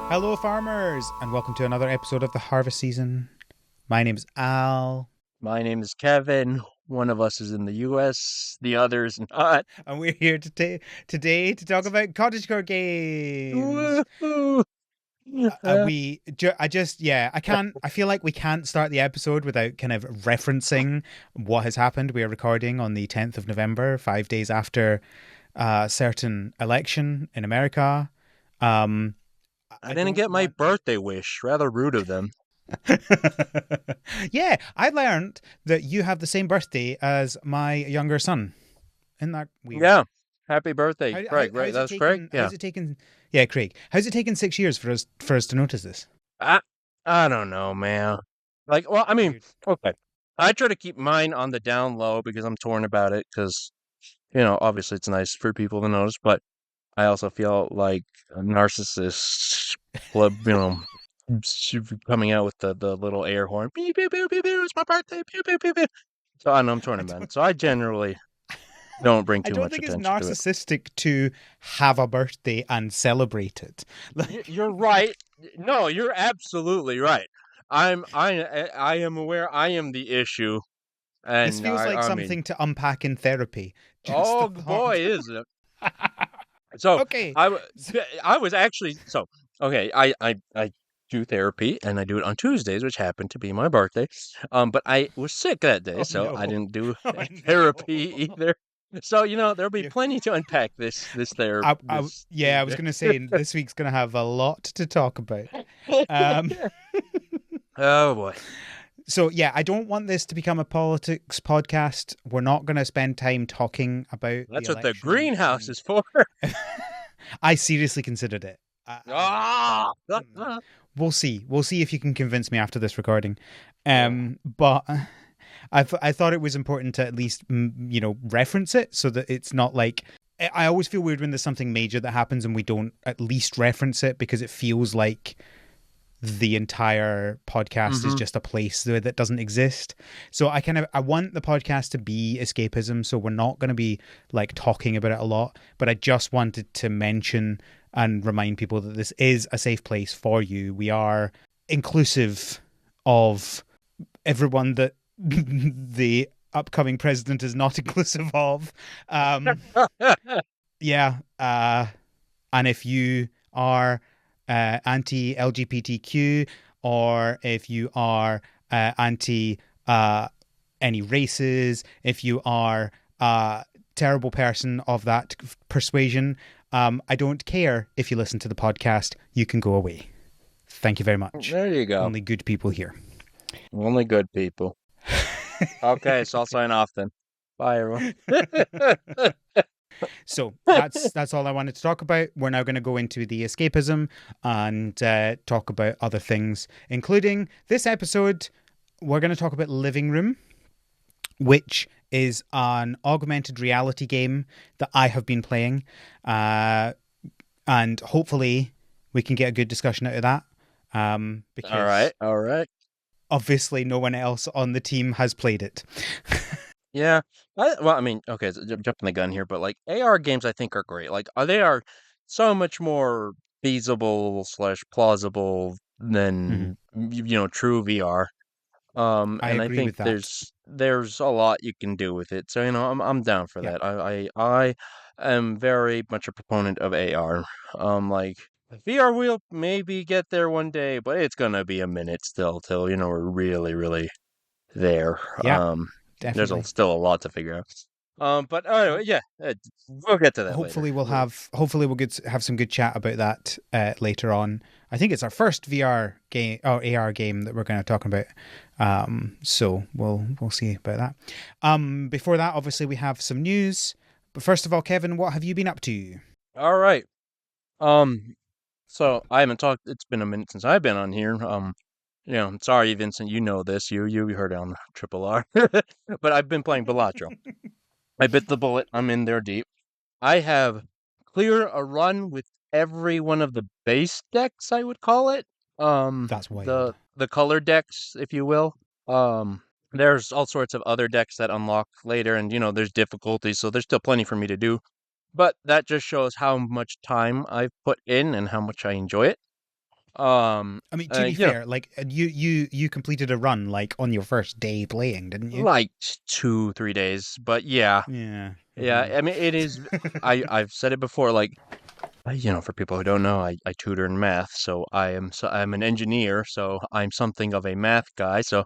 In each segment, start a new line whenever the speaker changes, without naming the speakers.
Hello, farmers, and welcome to another episode of the harvest season. My name is Al,
My name is Kevin. One of us is in the US, the other is not.
and we're here today to talk about cottagecore games.
Woohoo!
I can't. I feel like we can't start the episode without kind of referencing what has happened. We are recording on the 10th of November, 5 days after a certain election in America. Um,
I
I
didn't
don't
get my
want.
birthday wish. Rather rude of them.
Yeah, I learned that you have the same birthday as my younger son. Isn't that weird?
Yeah. Happy birthday, Craig. Right,
How's it
that's Craig?
taken?
Yeah.
How's it taken? Yeah, Craig. How's it taken 6 years for us to notice this?
I I don't know, man.
Weird.
Okay. I try to keep mine on the down low because I'm torn about it because, obviously it's nice for people to notice, but I also feel like a narcissist club, coming out with the little air horn. Pew, pew, pew, pew, pew, it's my birthday. Pew, pew, pew, pew. So I know I'm torn
I
about it.
don't.
So I generally don't bring
I
too
don't
much
think it's
attention to it.
narcissistic to have a birthday and celebrate it. Like
You're right. No, you're absolutely right. I am aware I am the issue,
this
and
feels like
I mean,
something to unpack in therapy. Just the
oh
thought.
boy, is it? So
Okay.
I, w- I was actually so okay. I do therapy and I do it on Tuesdays, which happened to be my birthday. But I was sick that day,
Oh
so I
no.
didn't do
Oh
therapy
no.
either. So there'll be
You
plenty to unpack this therapy this
yeah, I was
Tuesday.
gonna say this week's gonna have a lot to talk about. Um,
Oh boy,
so yeah, I don't want this to become a politics podcast. We're not gonna spend time talking about the
that's what the
election,
greenhouse
and
is for.
I seriously considered it.
Ah,
We'll see. We'll see if you can convince me after this recording.
yeah.
But I thought it was important to at least reference it so that it's not like I always feel weird when there's something major that happens and we don't at least reference it because it feels like the entire podcast is
Mm-hmm.
just a place there that doesn't exist. So I want the podcast to be escapism, so we're not going to be like talking about it a lot, but I just wanted to mention and remind people that this is a safe place for you. We are inclusive of everyone that the upcoming president is not inclusive of. Um yeah, and if you are anti LGBTQ, or if you are anti any races, if you are a terrible person of that persuasion, I don't care if you listen to the podcast. You can go away. Thank you very much.
There you go.
Only good people here.
Only good people. Okay, so I'll sign off then. Bye, everyone.
So that's all I wanted to talk about. We're now going to go into the escapism and talk about other things, including this episode. We're going to talk about Living Room, which is an augmented reality game that I have been playing, and hopefully we can get a good discussion out of that.
All right,
Because
all right.
obviously no one else on the team has played it.
Yeah. I mean, okay, so jumping the gun here, but like AR games, I think are great. Like, they are so much more feasible slash plausible
Mhm.
than true VR.
I
And I
agree
think
with that.
there's a lot you can do with it. So I'm down for
Yeah.
that. I am very much a proponent of AR. Like VR will maybe get there one day, but it's gonna be a minute still till we're really really there.
Yeah, definitely.
Still a lot to figure out. But anyway, yeah, we'll get to that later.
Hopefully we'll have some good chat about that later on. I think it's our first VR game or AR game that we're going to talk about. So we'll see about that. Before that, obviously we have some news. But first of all, Kevin, what have you been up to?
All right. Um, so I haven't talked. It's been a minute since I've been on here. Sorry, Vincent. You know this. You heard it on the Triple R. But I've been playing Balatro. I bit the bullet. I'm in there deep. I have cleared a run with every one of the base decks, I would call it.
That's
The
wild.
the color decks, if you will. There's all sorts of other decks that unlock later, and there's difficulties, so there's still plenty for me to do. But that just shows how much time I've put in and how much I enjoy it.
I mean, to be
You know,
fair, like you completed a run like on your first day playing, didn't you?
like 2, 3 days, but yeah,
Yeah.
yeah.
Hmm.
I mean, it is. I've said it before. Like, for people who don't know, I tutor in math, so I'm an engineer, so I'm something of a math guy. So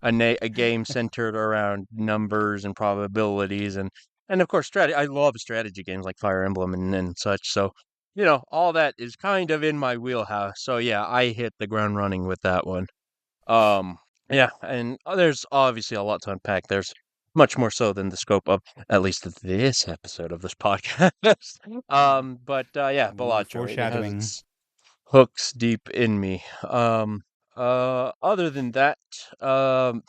a game centered around numbers and probabilities and of course strategy. I love strategy games like Fire Emblem and such. So all that is kind of in my wheelhouse. So yeah, I hit the ground running with that one. Um, yeah, and there's obviously a lot to unpack. There's much more so than the scope of at least this episode of this podcast. But yeah,
Ooh,
Balatro, it has
foreshadowing.
its hooks deep in me. Other than that, um,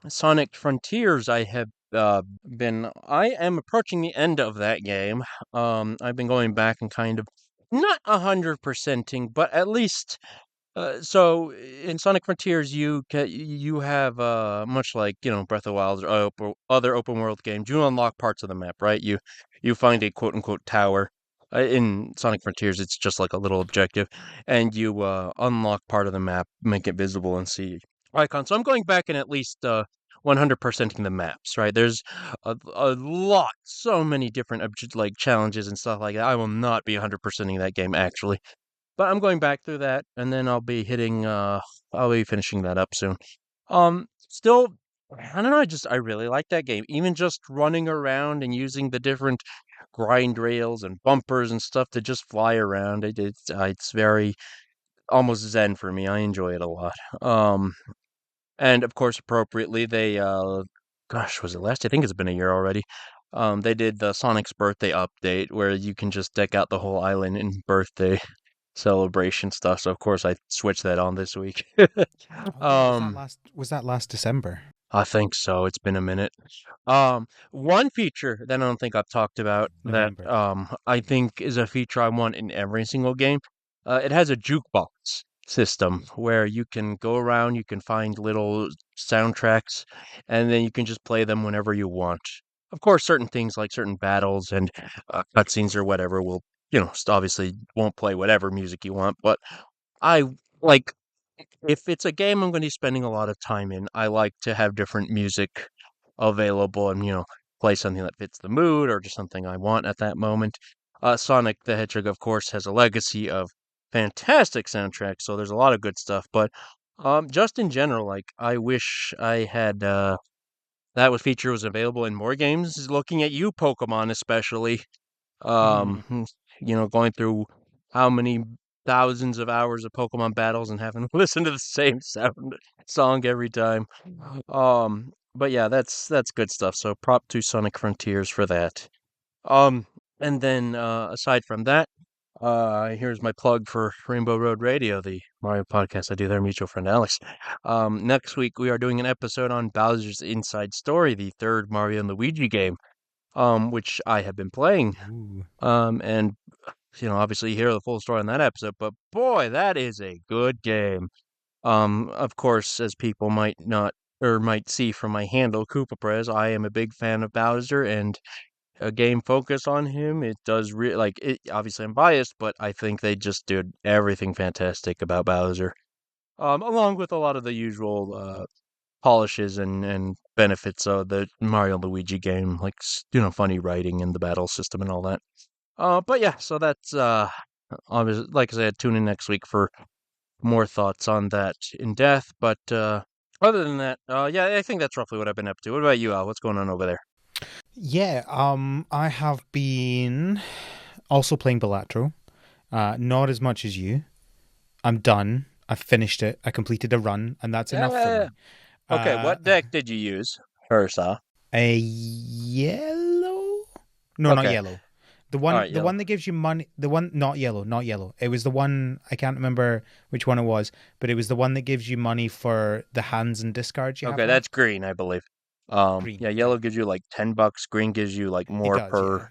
Sonic Frontiers, I am approaching the end of that game. I've been going back and kind of not 100%ing, but at least so in Sonic Frontiers, you have much like Breath of the Wild or other open world games, you unlock parts of the map, right? You find a quote unquote tower. In Sonic Frontiers, it's just like a little objective, and you unlock part of the map, make it visible, and see icons. So I'm going back and at least 100%ing the maps, right? There's a lot, so many different like challenges and stuff like that. I will not be 100%ing that game actually. But I'm going back through that, and then I'll be finishing that up soon. Still, I don't know, I really like that game. Even just running around and using the different grind rails and bumpers and stuff to just fly around. It's very almost zen for me. I enjoy it a lot. And of course, appropriately, gosh, was it last? I think it's been a year already. They did the Sonic's birthday update where you can just deck out the whole island in birthday celebration stuff. So of course I switched that on this week.
Oh yeah,
um,
was that last December?
I think so. It's been a minute. One feature that I don't think I've talked about that
November.
I think is a feature I want in every single game. It has a jukebox system where you can go around, you can find little soundtracks, and then you can just play them whenever you want. Of course, certain things like certain battles and cutscenes or whatever will, obviously won't play whatever music you want, but I like if it's a game I'm going to be spending a lot of time in, I like to have different music available and, play something that fits the mood or just something I want at that moment. Sonic the Hedgehog, of course, has a legacy of fantastic soundtracks, so there's a lot of good stuff. But just in general, like I wish I had that was feature was available in more games. Looking at you, Pokemon, especially
Hmm.
um, going through how many thousands of hours of Pokemon battles and having to listen to the same song every time. But yeah, that's good stuff. So prop to Sonic Frontiers for that. Um, and then aside from that, here's my plug for Rainbow Road Radio, the Mario podcast I do there, mutual friend Alex. Next week we are doing an episode on Bowser's Inside Story, the third Mario and Luigi game, which I have been playing.
Ooh.
And obviously you hear the full story on that episode, but boy, that is a good game. Of course, as people might not or might see from my handle, Koopa Prez, I am a big fan of Bowser and a game focus on him. It does like it. Obviously, I'm biased, but I think they just did everything fantastic about Bowser. Along with a lot of the usual polishes and benefits of the Mario and Luigi game, like funny writing and the battle system and all that. But yeah, so that's obviously, like I said, tune in next week for more thoughts on that in depth. But other than that, yeah, I think that's roughly what I've been up to. What about you, Al? What's going on over there?
Yeah, I have been also playing Balatro. Not as much as you. I'm done. I finished it. I completed a run, and that's enough for
Yeah.
me.
Okay,
Uh,
what deck did you use? First off.
a yellow? No, not
Okay.
yellow.
All right,
The
yellow.
one that gives you money. The one, not yellow, not yellow. It was the one I can't remember which one it was, but it was the one that gives you money for the hands and discards you have
Okay, that's
left.
green, I believe.
Green,
Yeah, yellow
right?
gives you like $10. Green gives you like
It
more
does,
per
yeah,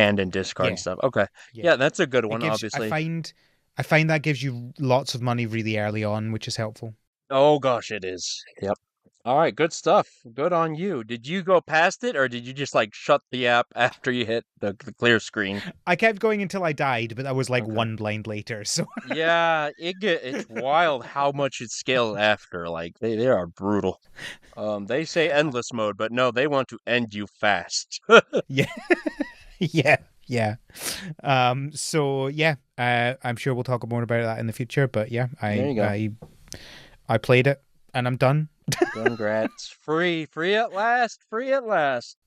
hand and discard and
yeah,
stuff. Okay.
yeah.
Yeah, that's a good
It
one,
gives.
obviously.
I find that gives you lots of money really early on, which is helpful.
Oh gosh, it is. Yep. All right, good stuff. Good on you. Did you go past it, or did you just like shut the app after you hit the clear screen?
I kept going until I died, but that was like
Okay.
one blind later. So
Yeah, it's wild how much it scales after. Like they are brutal. They say endless mode, but no, they want to end you fast.
yeah, yeah, yeah. So yeah, I'm sure we'll talk more about that in the future. But yeah,
There you go.
I played it and I'm done.
Congrats. Free at last. Free at last.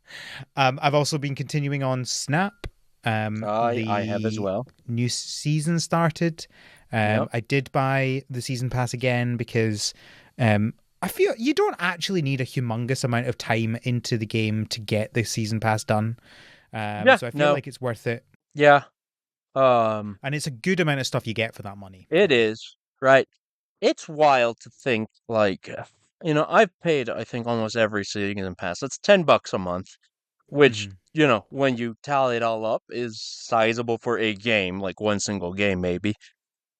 I've also been continuing on Snap.
I have as
The
well.
new season started.
Yep.
I did buy the season pass again because I feel you don't actually need a humongous amount of time into the game to get the season pass done.
Yeah,
So I feel
no.
like it's worth it,
Yeah. Um,
and it's a good amount of stuff you get for that money.
it is, right. It's wild to think like I've paid I think almost every season pass. That's $10 a month, which,
Hmm.
when you tally it all up is sizable for a game, like one single game maybe.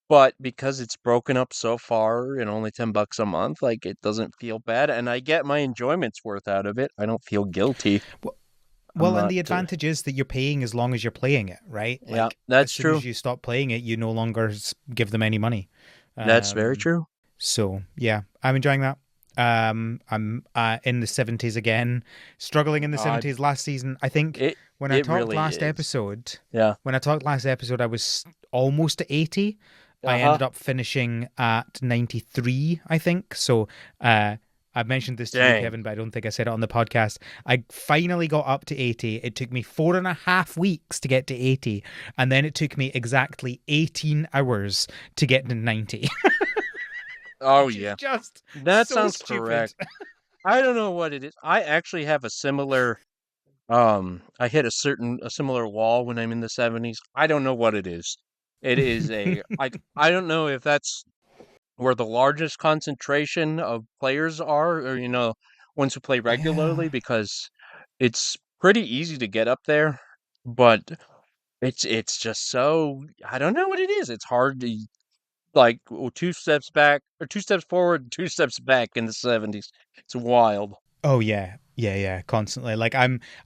But because it's broken up so far and only $10 a month, like it doesn't feel bad, and I get my enjoyment's worth out of it. I don't feel guilty.
Well,
I'm
and
not.
the advantage is that you're paying as long as you're playing it, right?
Yeah,
Like as
that's
soon
true.
as you stop playing it, you no longer give them any money.
That's very
Um,
true.
So yeah, I'm enjoying that. I'm in the 70s again, struggling in the
Uh,
70s. Last season, I think
it
when I
it
talked
really
last
is.
episode,
Yeah.
I was almost at 80. I
Uh-huh.
ended up finishing at 93, I think. So I've mentioned this to you,
Dang.
Kevin, but I don't think I said it on the podcast. I finally got up to 80. It took me 4.5 weeks to get to 80, and then it took me exactly 18 hours to get to 90.
Oh
Which is
yeah.
just
That
so
sounds
stupid.
correct. I don't know what it is. I actually have a similar I hit a similar wall when I'm in the 70s. I don't know what it is. It is I don't know if that's where the largest concentration of players are, or ones who play
Yeah.
regularly, because it's pretty easy to get up there, but it's just so, I don't know what it is. It's hard to, like, two steps back or two steps forward, two steps back in the 70s. It's wild.
Oh yeah. Yeah, yeah, constantly.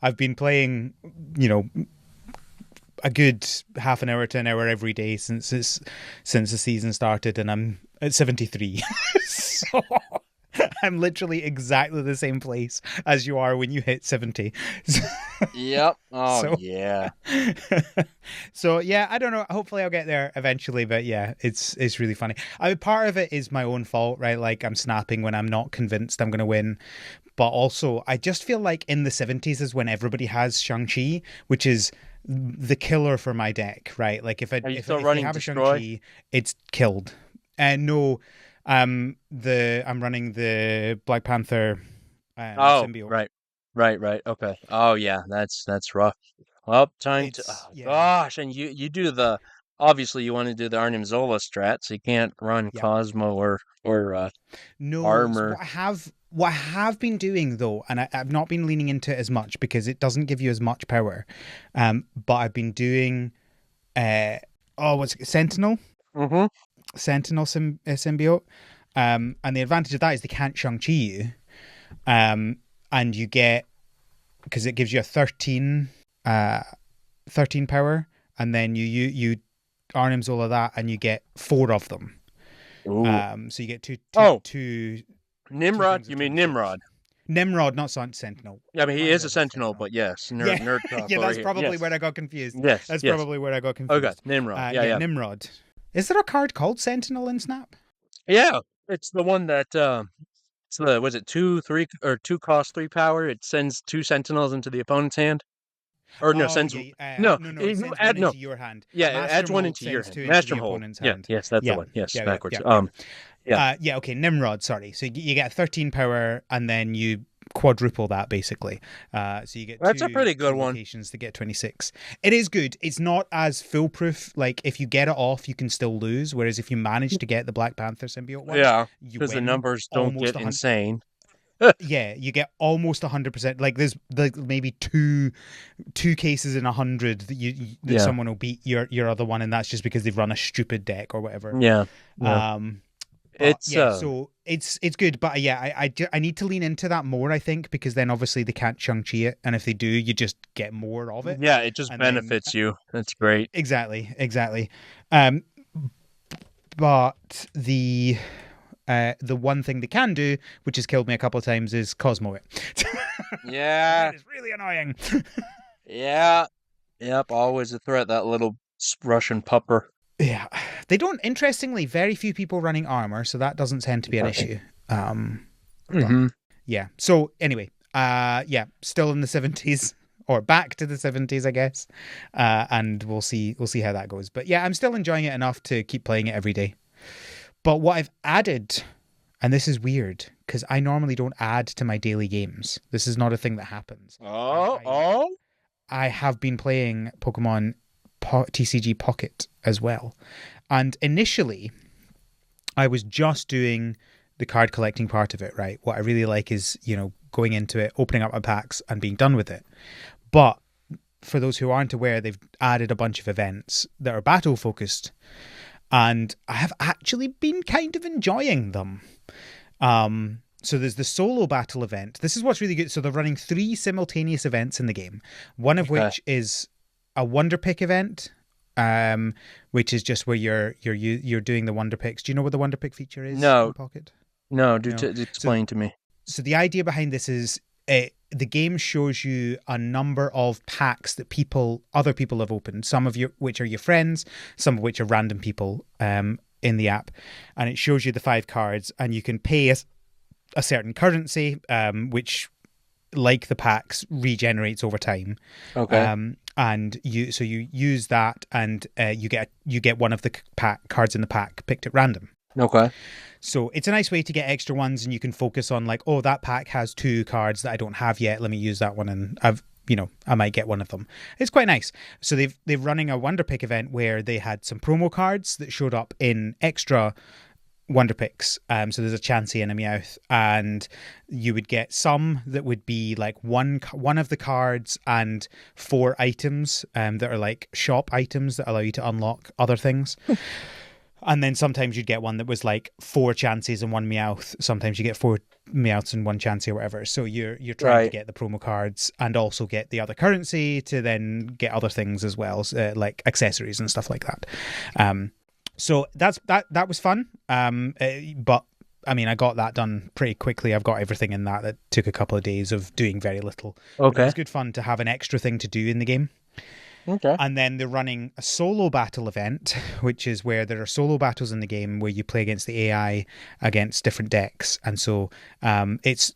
I've been playing, you know, a good half an hour to an hour every day since the season started and I'm at 73. So I'm literally exactly the same place as you are when you hit 70.
Yep. Oh
So
yeah.
so yeah, I don't know. Hopefully, I'll get there eventually. But yeah, it's really funny. Part of it is my own fault, right? Like I'm snapping when I'm not convinced I'm going to win. But also, I just feel like in the 70s is when everybody has Shang-Chi, which is the killer for my deck, right? Like
Are you still
if they
running
have a
Destroy?
Shang-Chi, it's killed. And no, I'm running the Black Panther
Oh,
symbiote.
right. Right. Okay. Oh yeah, that's rough. Well, time to,
It's
oh
yeah,
gosh, and you do the, obviously you want to do the Arnim Zola strat, so you can't run
yeah.
Cosmo or
No, so
armor.
what I have been doing though, and I've not been leaning into it as much because it doesn't give you as much power. But I've been doing uh what's it,
Mm-hmm.
symbiote. And the advantage of that is they can't Shang-Chi you. Um, and you get, because it gives you a uh 13 power, and then you Arnim all of that, and you get four of them.
Ooh.
So you get
Oh,
two
Nimrod.
things of
You mean
26.
Nimrod?
Nimrod, not Sentinel.
Yeah, I mean he
Why did
is
I
a
say
Sentinel,
Sentinel?
but yes,
Yeah,
nerd talk
yeah,
over
that's
here.
probably
Yes,
where I got confused.
yes,
That's
yes.
probably where I got
Okay,
confused.
Nimrod. Yeah,
Yeah,
yeah,
Nimrod. Is there a card called Sentinel in Snap?
yeah. It's the one that it's the, was it two, three, or two cost three power? It sends two Sentinels into the opponent's hand. Or no,
Oh,
sends
yeah.
no,
No, it
you
sends one
add no.
into your hand.
Yeah, it
Master
adds one
Mold
into your
sends
hand.
two into
Master
the
Hold.
opponent's
Yeah,
hand.
yes, that's the
Yeah,
one. Yes,
yeah, yeah,
backwards.
yeah, yeah.
Yeah.
Yeah, okay, Nimrod, sorry. So you get 13 power and then you quadruple that basically. So you get
That's a pretty
two
good one.
locations to get 26. It is good. It's not as foolproof. Like if you get it off, you can still lose. Whereas if you manage to get the Black Panther symbiote one,
Yeah,
you
because the
win
numbers don't
almost
get
100.
insane.
Yeah, you get almost 100%. Like there's like maybe two cases in 100 that
Yeah,
someone will beat your other one, and that's just because they've run a stupid deck or whatever.
yeah, yeah.
Um, But
It's
yeah, so it's good. But yeah, I need to lean into that more, I think, because then obviously they can't Chi it, and if they do, you just get more of it,
yeah, it just
and then
benefits you. That's great.
exactly. Um, but the one thing they can do, which has killed me a couple of times, is Cosmo it. And
Yeah,
that is really annoying.
yeah, yep. Always a threat. That little Russian pupper.
Yeah, they don't. Interestingly, very few people running armor, so that doesn't tend to be an issue. But
Mm-hmm.
yeah. So anyway, yeah, still in the 70s or back to the 70s, I guess. And we'll see how that goes. But yeah, I'm still enjoying it enough to keep playing it every day. But what I've added, and this is weird because I normally don't add to my daily games. This is not a thing that happens. I
Oh,
I,
oh.
I have been playing Pokemon TCG Pocket as well. And initially, I was just doing the card collecting part of it, right? What I really like is, going into it, opening up my packs and being done with it. But for those who aren't aware, they've added a bunch of events that are battle focused, and I have actually been kind of enjoying them. So there's the solo battle event. This is what's really good. So they're running 3 simultaneous events in the game. One of
Okay.
which is a Wonder Pick event, which is just where you're doing the Wonder Picks. Do you know what the Wonder Pick feature is
No,
in Pocket?
no. Do
No. So
explain to me.
so the idea behind this is the game shows you a number of packs that other people have opened. Some of which are your friends, some of which are random people in the app, and it shows you the 5 cards, and you can pay a certain currency, which, like the packs, regenerates over time.
Okay.
And you use that, and you get one of the cards in the pack picked at random.
Okay.
So it's a nice way to get extra ones, and you can focus on like, oh, that pack has 2 cards that I don't have yet. Let me use that one, and I might get one of them. It's quite nice. So they've running a Wonder Pick event where they had some promo cards that showed up in extra Wonder Picks. So there's a Chansey and a Meowth, and you would get some that would be like one of the cards and 4 items that are like shop items that allow you to unlock other things. And then sometimes you'd get one that was like 4 Chanseys and 1 Meowth. Sometimes you get 4 Meowths and 1 Chansey or whatever. So you're trying to
Right.
get the promo cards and also get the other currency to then get other things as well, like accessories and stuff like that. So that was fun. But I mean, I got that done pretty quickly. I've got everything in that took a couple of days of doing very little. But it
Okay.
was good fun to have an extra thing to do in the game.
Okay.
And then they're running a solo battle event, which is where there are solo battles in the game where you play against the AI against different decks. And so it's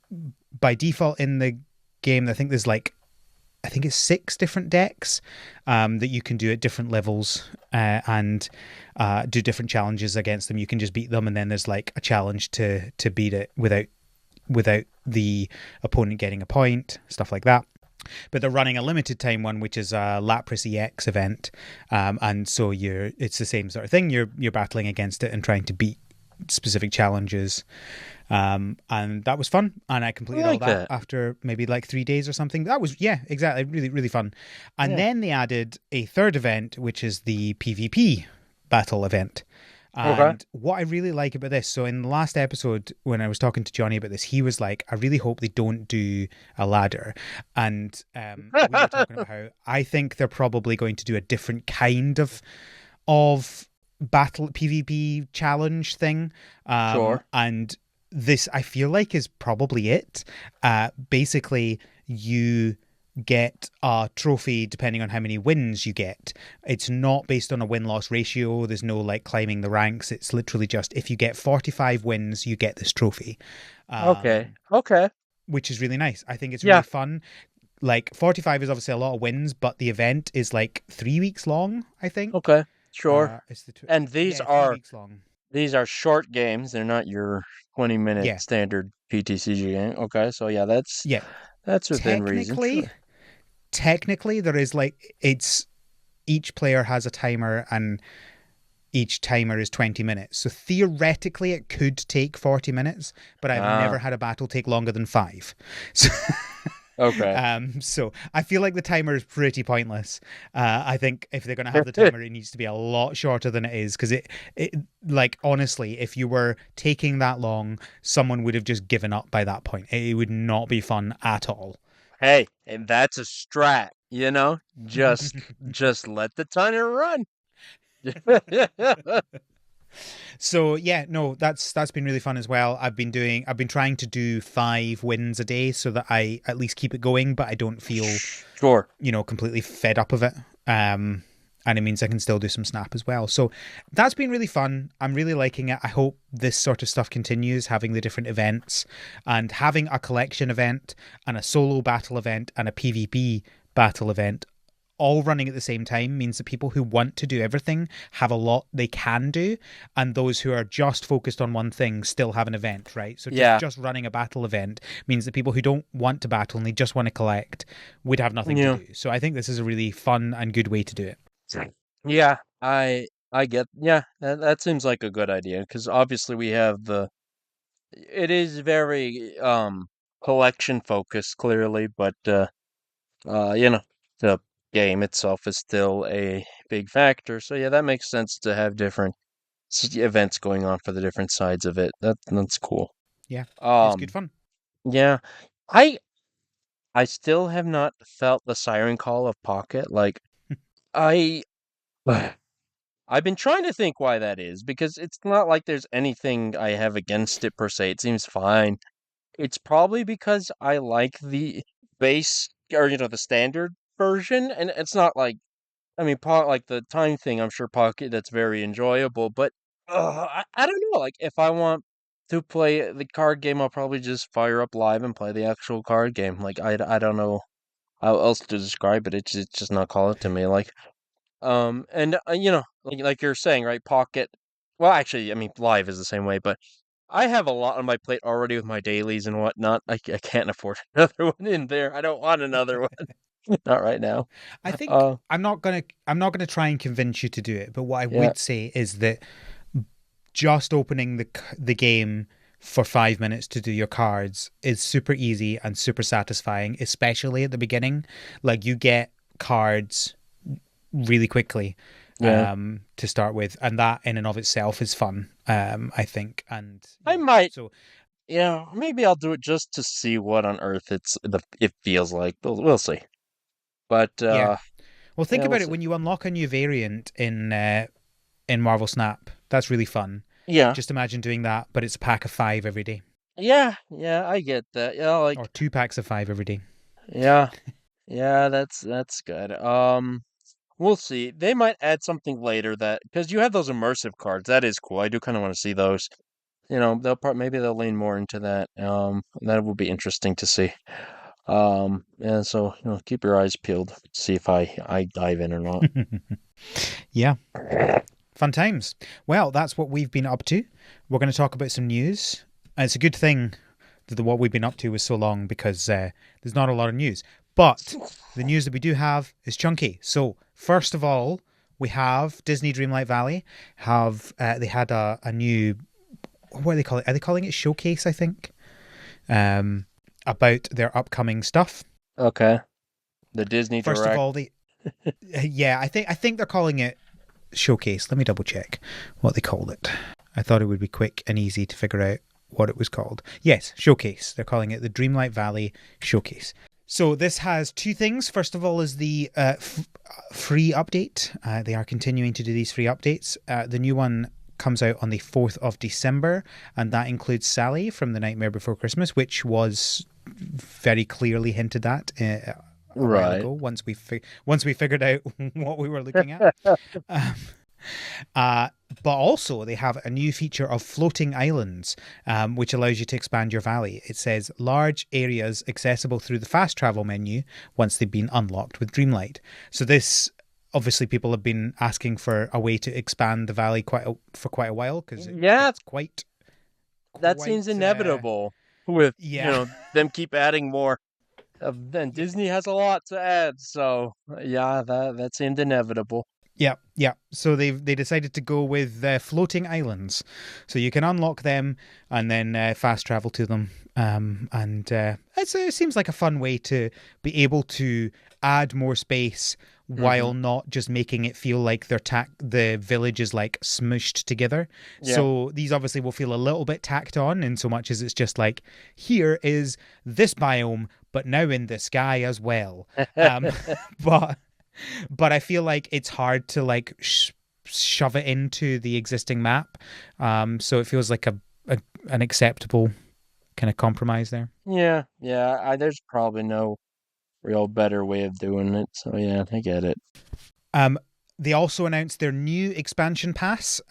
by default in the game, I think it's 6 different decks that you can do at different levels and do different challenges against them. You can just beat them, and then there's like a challenge to beat it without the opponent getting a point, stuff like that. But they're running a limited time one, which is a Lapras EX event, and so it's the same sort of thing. You're battling against it and trying to beat specific challenges, and that was fun. And I
I
completed all
like
that
that.
after maybe like 3 days or something. That was, yeah, exactly, really really fun. And
Yeah.
then they added a third event, which is the PvP battle event.
Okay.
And what I really like about this, so in the last episode, when I was talking to Johnny about this, he was like, I really hope they don't do a ladder. And we were talking about how I think they're probably going to do a different kind of battle PvP challenge thing.
Sure.
And this, I feel like, is probably it. Basically, you get a trophy depending on how many wins you get. It's not based on a win-loss ratio. There's no like climbing the ranks. It's literally just if you get 45 wins, you get this trophy,
Okay.
um,
Okay.
which is really nice. I think it's really
Yeah.
fun. Like 45 is obviously a lot of wins, but the event is like 3 weeks long, I think.
Okay. Sure.
It's the
And these
yeah, three
are
weeks long.
short games. They're not your 20-minute
Yeah,
standard PTCG game. Okay. So yeah,
yeah.
that's within reason.
Technically,
Sure.
technically, there is like it's each player has a timer, and each timer is 20 minutes. So theoretically, it could take 40 minutes, but I've never
Ah.
had a battle take longer than 5. So,
Okay.
So I feel like the timer is pretty pointless. I think if they're going to have the timer, it needs to be a lot shorter than it is because it, like, honestly, if you were taking that long, someone would have just given up by that point. It would not be fun at all.
Hey, and that's a strat, you know? Just let the timer run.
So yeah, no, that's been really fun as well. I've been trying to do 5 wins a day so that I at least keep it going, but I don't feel,
Sure.
completely fed up of it. And it means I can still do some Snap as well. So that's been really fun. I'm really liking it. I hope this sort of stuff continues, having the different events and having a collection event and a solo battle event and a PvP battle event all running at the same time means that people who want to do everything have a lot they can do, and those who are just focused on one thing still have an event, right? So
Yeah.
just running a battle event means that people who don't want to battle and they just want to collect would have nothing to
Yeah.
do. So I think this is a really fun and good way to do it.
Yeah. I get yeah, that seems like a good idea because obviously we have the it is very collection focused clearly, but you know, the game itself is still a big factor. So yeah, that makes sense to have different events going on for the different sides of it. That's cool.
Yeah, it's good
Um,
fun.
yeah, I I still have not felt the siren call of Pocket. Like I I've been trying to think why that is because it's not like there's anything I have against it per se. It seems fine. It's probably because I like the base or the standard version, and it's not like I mean, like the time thing. I'm sure Pocket that's very enjoyable, but I don't know. Like if I want to play the card game, I'll probably just fire up live and play the actual card game. Like I don't know how else to describe it. It's just not calling to me. Like and like you're saying, right? Pocket. Well, actually, I mean, live is the same way, but I have a lot on my plate already with my dailies and whatnot. I can't afford another one in there. I don't want another one. Not right now.
I think
Uh,
I'm not gonna try and convince you to do it, but what I
yeah,
would say is that just opening the game for 5 minutes to do your cards is super easy and super satisfying, especially at the beginning. Like you get cards really quickly
yeah.
to start with, and that in and of itself is fun. I think, and
I
yeah,
might,
so
yeah, maybe I'll do it just to see what on earth it feels like. We'll see. But
yeah. Well, think
yeah, we'll
about it
see.
when you unlock a new variant in Marvel Snap. That's really fun.
Yeah,
Just imagine doing that, but it's a pack of 5 every day,
yeah, I get that. Yeah,
or
like
2 packs of 5 every day.
yeah, yeah, that's good. We'll see. They might add something later that because you have those immersive cards. That is cool. I do kind of want to see those. Maybe they'll lean more into that. That would be interesting to see. And so keep your eyes peeled. See if I dive in or not.
Yeah, fun times. Well, that's what we've been up to. We're going to talk about some news. And it's a good thing that what we've been up to was so long because there's not a lot of news. But the news that we do have is chunky. So first of all, we have Disney Dreamlight Valley. They had a new, what do they call it? Are they calling it showcase? I think about their upcoming stuff.
Okay. The Disney
First of
Direct.
all, yeah, I think they're calling it showcase. Let me double check what they called it. I thought it would be quick and easy to figure out what it was called. Yes, showcase. They're calling it the Dreamlight Valley Showcase. So this has two things. First of all, is the free update. They are continuing to do these free updates. The new one comes out on the 4th of December, and that includes Sally from The Nightmare Before Christmas, which was very clearly hinted at a while
Right.
ago. Once we figured out what we were looking at. Um, uh, but also, they have a new feature of floating islands, which allows you to expand your valley. It says large areas accessible through the fast travel menu once they've been unlocked with Dreamlight. So this, obviously, people have been asking for a way to expand the valley for quite a while because
Yeah,
it's quite
that seems
quite
inevitable with,
yeah.
them keep adding more. Then
Yeah.
Disney has a lot to add, so yeah, that seemed inevitable.
Yeah, yeah. So they decided to go with floating islands, so you can unlock them and then fast travel to them. And it seems like a fun way to be able to add more space
Hmm.
while not just making it feel like the village is like smushed together.
Yeah.
So these obviously will feel a little bit tacked on in so much as it's just like here is this biome, but now in the sky as well. Um, but I feel like it's hard to like shove it into the existing map. So it feels like an acceptable kind of compromise there.
Yeah, yeah. There's probably no real better way of doing it. So yeah, I get it.
Um, they also announced their new expansion pass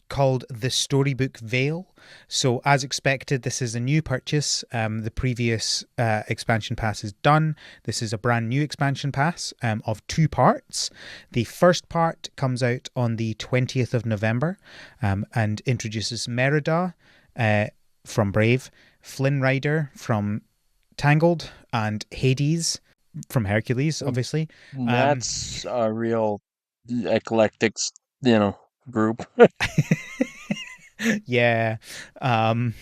called the Storybook Veil. So, as expected, this is a new purchase. The previous expansion pass is done. This is a brand new expansion pass of 2 parts. The first part comes out on the 20th of November and introduces Merida from Brave, Flynn Rider from Tangled, and Hades from Hercules,
Mm,
obviously. Um,
That's a real eclectic, you know, group.
yeah. Um,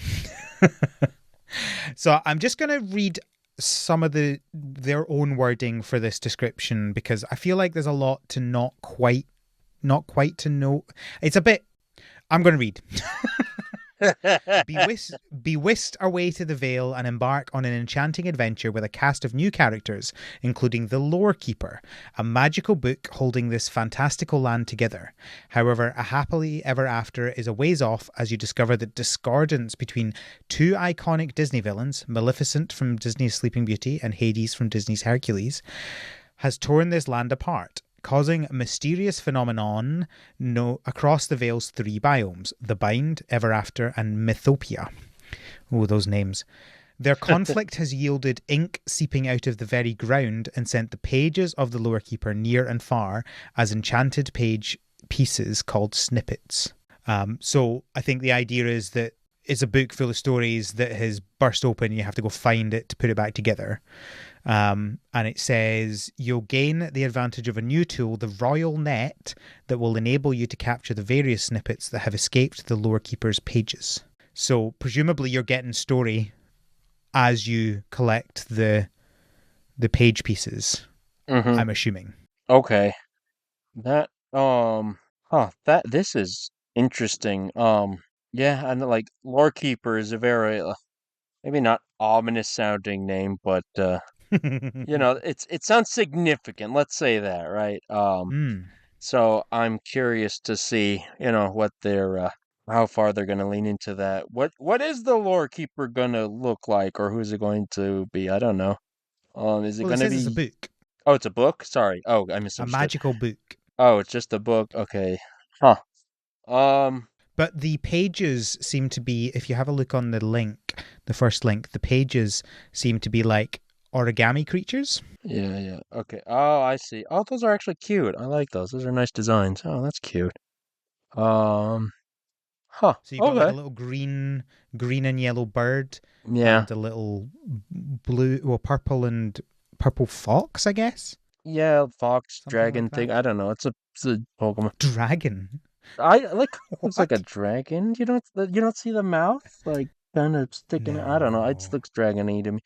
so I'm just going to read some of their own wording for this description because I feel like there's a lot to not quite to know. It's a bit. I'm going to read. Be whisked away to the Vale and embark on an enchanting adventure with a cast of new characters, including the Lore Keeper, a magical book holding this fantastical land together. However, a happily ever after is a ways off as you discover that discordance between two iconic Disney villains, Maleficent from Disney's Sleeping Beauty and Hades from Disney's Hercules, has torn this land apart, causing a mysterious phenomenon across the Vale's 3 biomes: the Bind, Ever After, and Mythopia. Oh, those names. Their conflict has yielded ink seeping out of the very ground and sent the pages of the Lore Keeper near and far as enchanted page pieces called snippets. So I think the idea is that it's a book full of stories that has burst open. You have to go find it to put it back together. And it says you'll gain the advantage of a new tool, the Royal Net, that will enable you to capture the various snippets that have escaped the Lore Keeper's pages. So presumably you're getting story as you collect the page pieces.
Hmm.
I'm assuming.
Okay. That that this is interesting. Yeah, and like Lore Keeper is a very maybe not ominous sounding name, but you know, it sounds significant. Let's say that, right?
Hmm.
So I'm curious to see, you know, what they're how far they're going to lean into that. What is the Lore Keeper going to look like, or who's it going to be? I don't know. Is it
Well, it
going to
says it's a
be?
book,
Oh, it's a book. Sorry. Oh, I
a
misunderstood.
magical book.
Oh, it's just a book. Okay. Huh. Um.
But the pages seem to be, if you have a look on the link, the first link, the pages seem to be like origami creatures.
Yeah. Yeah. Okay. Oh, I see. Oh, those are actually cute. I like those. Those are nice designs. Oh, that's cute. Um. Huh.
So you got like a
Okay.
little green and yellow bird,
Yeah.
and a little blue, well, purple fox, I guess,
Yeah. Fox
something
dragon
like
thing.
that.
I don't know. It's a Pokemon.
Dragon.
I like looks like a
What?
dragon. You don't see the mouth like kind of sticking. I don't know. It
No.
looks dragony to me.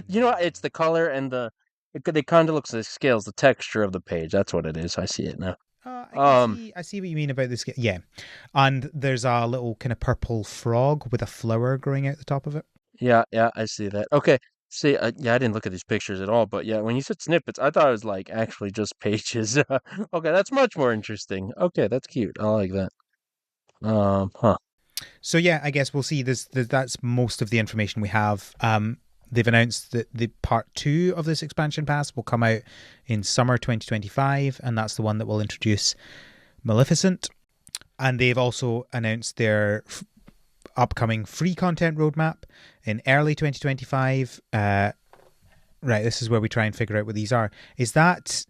You know
No.
it's the color and they kind of looks like scales, the texture of the page. That's what it is. I see it now.
I can
Um.
see. I see what you mean about this. Yeah, and there's a little kind of purple frog with a flower growing out the top of it.
Yeah. Yeah. I see that. Okay. See. Yeah. I didn't look at these pictures at all. But yeah, when you said snippets, I thought it was like actually just pages. Okay. That's much more interesting. Okay. That's cute. I like that. Huh.
So yeah, I guess we'll see. That's most of the information we have. They've announced that the part 2 of this expansion pass will come out in summer 2025, and that's the one that will introduce Maleficent. And they've also announced their upcoming free content roadmap in early 2025. Right, this is where we try and figure out what these are. Is that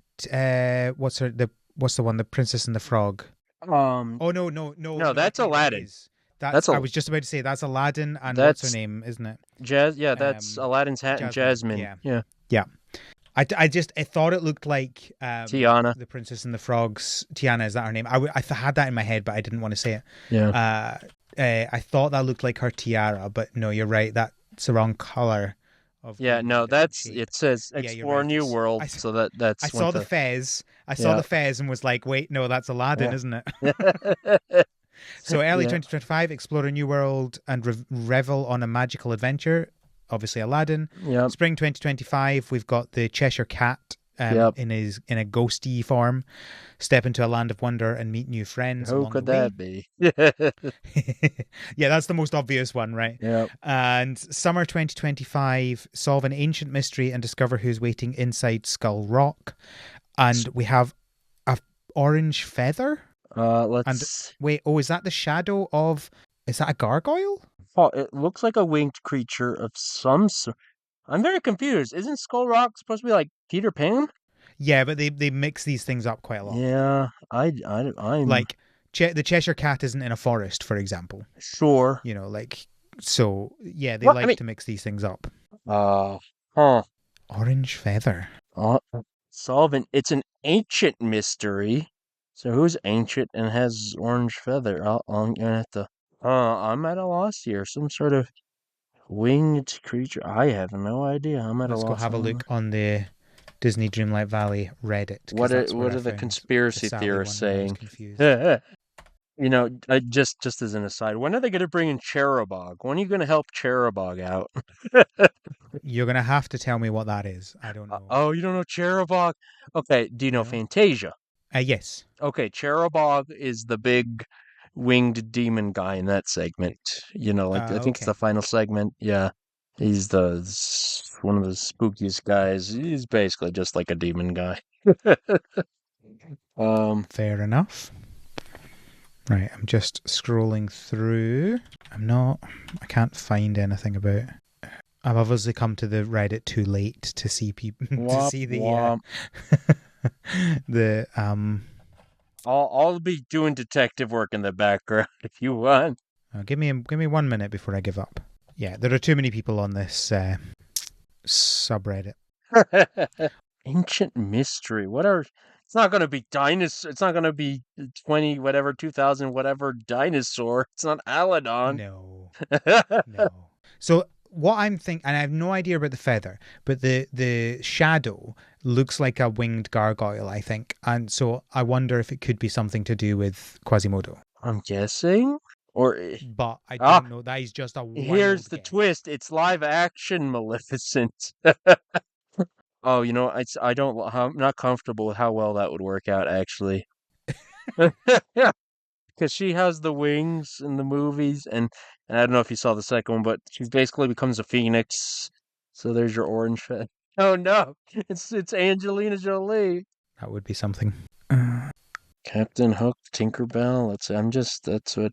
what's the one, the Princess and the Frog?
Um.
Oh no, no, no,
No,
no! I
that's
tell you what it
Aladdin.
is.
That's
I
a
was just about to say that's Aladdin and what's her
that's
name, isn't it?
Jazz. Yeah, that's Aladdin's hat and
Jasmine.
Jasmine.
Yeah,
Yeah.
yeah. I thought it looked like
Tiana.
the Princess and the Frogs. Tiana, is that her name? Had that in my head, but I didn't want to say it.
Yeah.
I thought that looked like her tiara, but no, you're right. That's the wrong color of
Yeah,
wing. It's a
no,
different
that's
shape.
it says
Yeah, you're
explore
right.
new world, so
I
that's
saw
went
the
to
fez. I saw
yeah.
the fez and was like, wait, no, that's Aladdin,
Yeah.
isn't it? So early
Yeah.
2025, explore a new world and revel on a magical adventure. Obviously, Aladdin.
Yep.
Spring 2025, we've got the Cheshire Cat
Yep.
in a ghosty form. Step into a land of wonder and meet new friends
Who
along the
could
way.
that be?
Yeah, that's the most obvious one, right?
Yep.
And summer 2025, solve an ancient mystery and discover who's waiting inside Skull Rock. And we have a orange feather. And
Let's.
wait, oh, is that the shadow of? Is that a gargoyle?
Oh, it looks like a winged creature of some sort. I'm very confused. Isn't Skull Rock supposed to be like Peter Pan?
Yeah, but they mix these things up quite a lot.
Yeah, I'm
Like the Cheshire Cat isn't in a forest, for example.
sure.
You know, like so. Yeah, they
Well, I
like
mean,
to mix these things up.
uh, huh.
Orange feather.
Uh, solving. It's an ancient mystery. So who's ancient and has orange feather? I'm gonna have to. I'm at a loss here. Some sort of winged creature. I have no idea. I'm at a
Let's go
loss.
have a look on the Disney Dreamlight Valley Reddit because that's where
What
I
are the
found the
conspiracy
Sally
theorists
one when I was
saying?
confused.
I just as an aside, when are they going to bring in Cherubog? When are you going to help Cherubog out?
You're gonna have to tell me what that is. I don't know.
Oh, you don't know Cherubog? Okay, do you know
No.
Fantasia?
Yes.
Okay, Cherubog is the big winged demon guy in that segment. Like I think it's the
Okay.
final segment. Yeah, he's one of the spookiest guys. He's basically just like a demon guy. um,
Fair enough. Right. I'm just scrolling through. I can't find anything about. I've obviously come to the Reddit too late to see people to
womp
see
womp.
the
I'll be doing detective work in the background if you want.
give me 1 minute before I give up. Yeah, there are too many people on this subreddit.
Ancient mystery. What are? It's not going to be dinosaur. It's not going to be 20 whatever 2000 whatever dinosaur. It's not Aladon.
No. No. So what I'm thinking, and I have no idea about the feather, but the shadow looks like a winged gargoyle, I think, and so I wonder if it could be something to do with Quasimodo.
I'm guessing. Or
But I
ah,
don't know. That is just a
here's
wild
the
guess.
twist. It's live action Maleficent. Oh, I don't. I'm not comfortable with how well that would work out actually. Because she has the wings in the movies, and I don't know if you saw the second one, but she basically becomes a phoenix. So there's your orange fan. Oh no, it's Angelina Jolie.
That would be something.
Captain Hook, Tinkerbell. That's what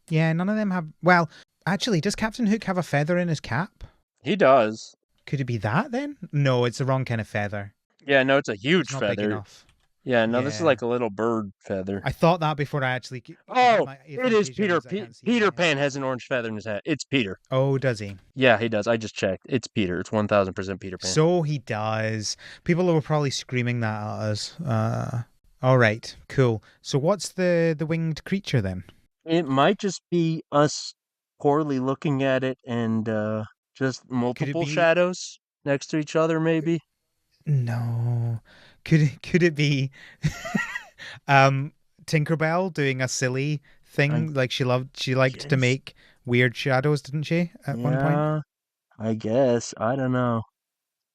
Yeah, none of them have. Well, actually, does Captain Hook have a feather in his cap?
he does.
Could it be that then? No, it's the wrong kind of feather.
Yeah, no, it's a huge
It's not big
feather.
enough.
Yeah, no, this is
Yeah.
like a little bird feather.
I thought that before I actually.
Oh,
My
it is
aphantasia
Peter.
means I can't see in my
Peter
head.
Pan has an orange feather in his hat. It's Peter.
Oh, does he?
Yeah, he does. I just checked. It's Peter. It's 1000% Peter Pan.
So he does. People were probably screaming that at us. All right, cool. So what's the winged creature then?
It might just be us poorly looking at it and just
Could it
multiple
be?
shadows next to each other, maybe.
No. Could it be? um, Tinkerbell doing a silly
I
thing like she liked to
guess.
make weird shadows, didn't she? At one point.
Yeah, I guess. I don't know.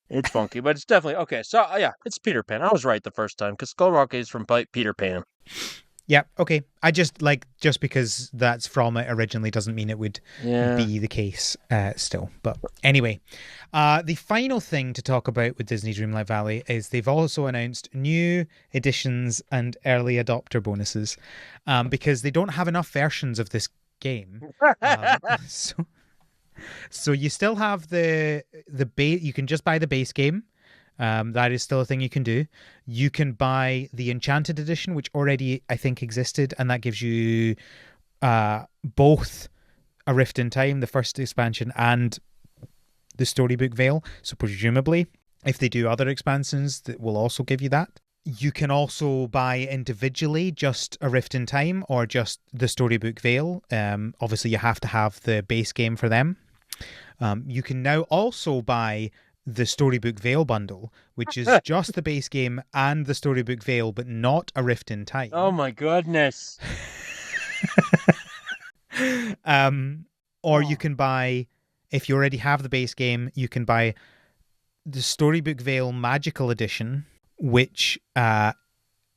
It's funky, but it's definitely okay. So yeah, it's Peter Pan. I was right the first time because Skull Rock is from Peter Pan.
Yeah, okay. I just because that's from it originally doesn't mean it would
Yeah.
be the case still. But anyway, the final thing to talk about with Disney Dreamlight Valley is they've also announced new editions and early adopter bonuses because they don't have enough versions of this game. So, so you still have the base. You can just buy the base game. That is still a thing you can do. You can buy the Enchanted Edition, which already I think existed, and that gives you both A Rift in Time, the first expansion, and the Storybook Veil. So presumably If they do other expansions, that will also give you that. You can also buy individually just A Rift in Time or just the Storybook Veil. Obviously, you have to have the base game for them. You can now also buy the Storybook Veil bundle, which is just the base game and the Storybook Veil, but not A Rift in
Oh
Time.
my goodness.
Or you
Oh,
can buy, if you already have the base game, you can buy the Storybook Veil Magical Edition, which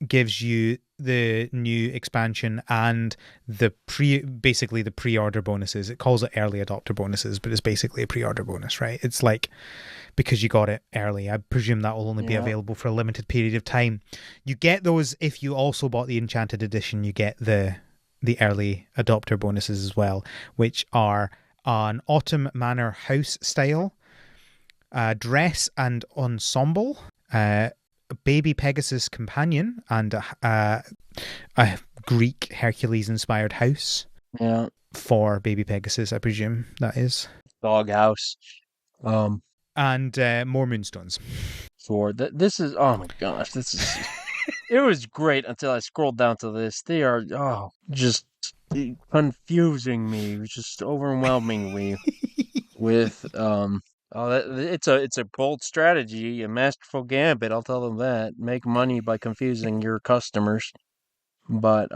gives you the new expansion and basically the pre-order bonuses. It calls it early adopter bonuses, but it's basically a pre-order bonus, right? It's like, because you got it early, I presume that will only be
yeah.
available for a limited period of time. You get those if you also bought the Enchanted Edition. You get the early adopter bonuses as well, which are an Autumn Manor house style, dress and ensemble, baby Pegasus companion, and a Greek Hercules inspired house
Yeah.
for baby Pegasus, I presume that is,
Doghouse. Um,
and more moonstones.
for this is, oh my gosh, this is, it was great until I scrolled down to this. They are, oh, just confusing me, just overwhelming me with, oh, it's a bold strategy, a masterful gambit. I'll tell them that. Make money by confusing your customers. But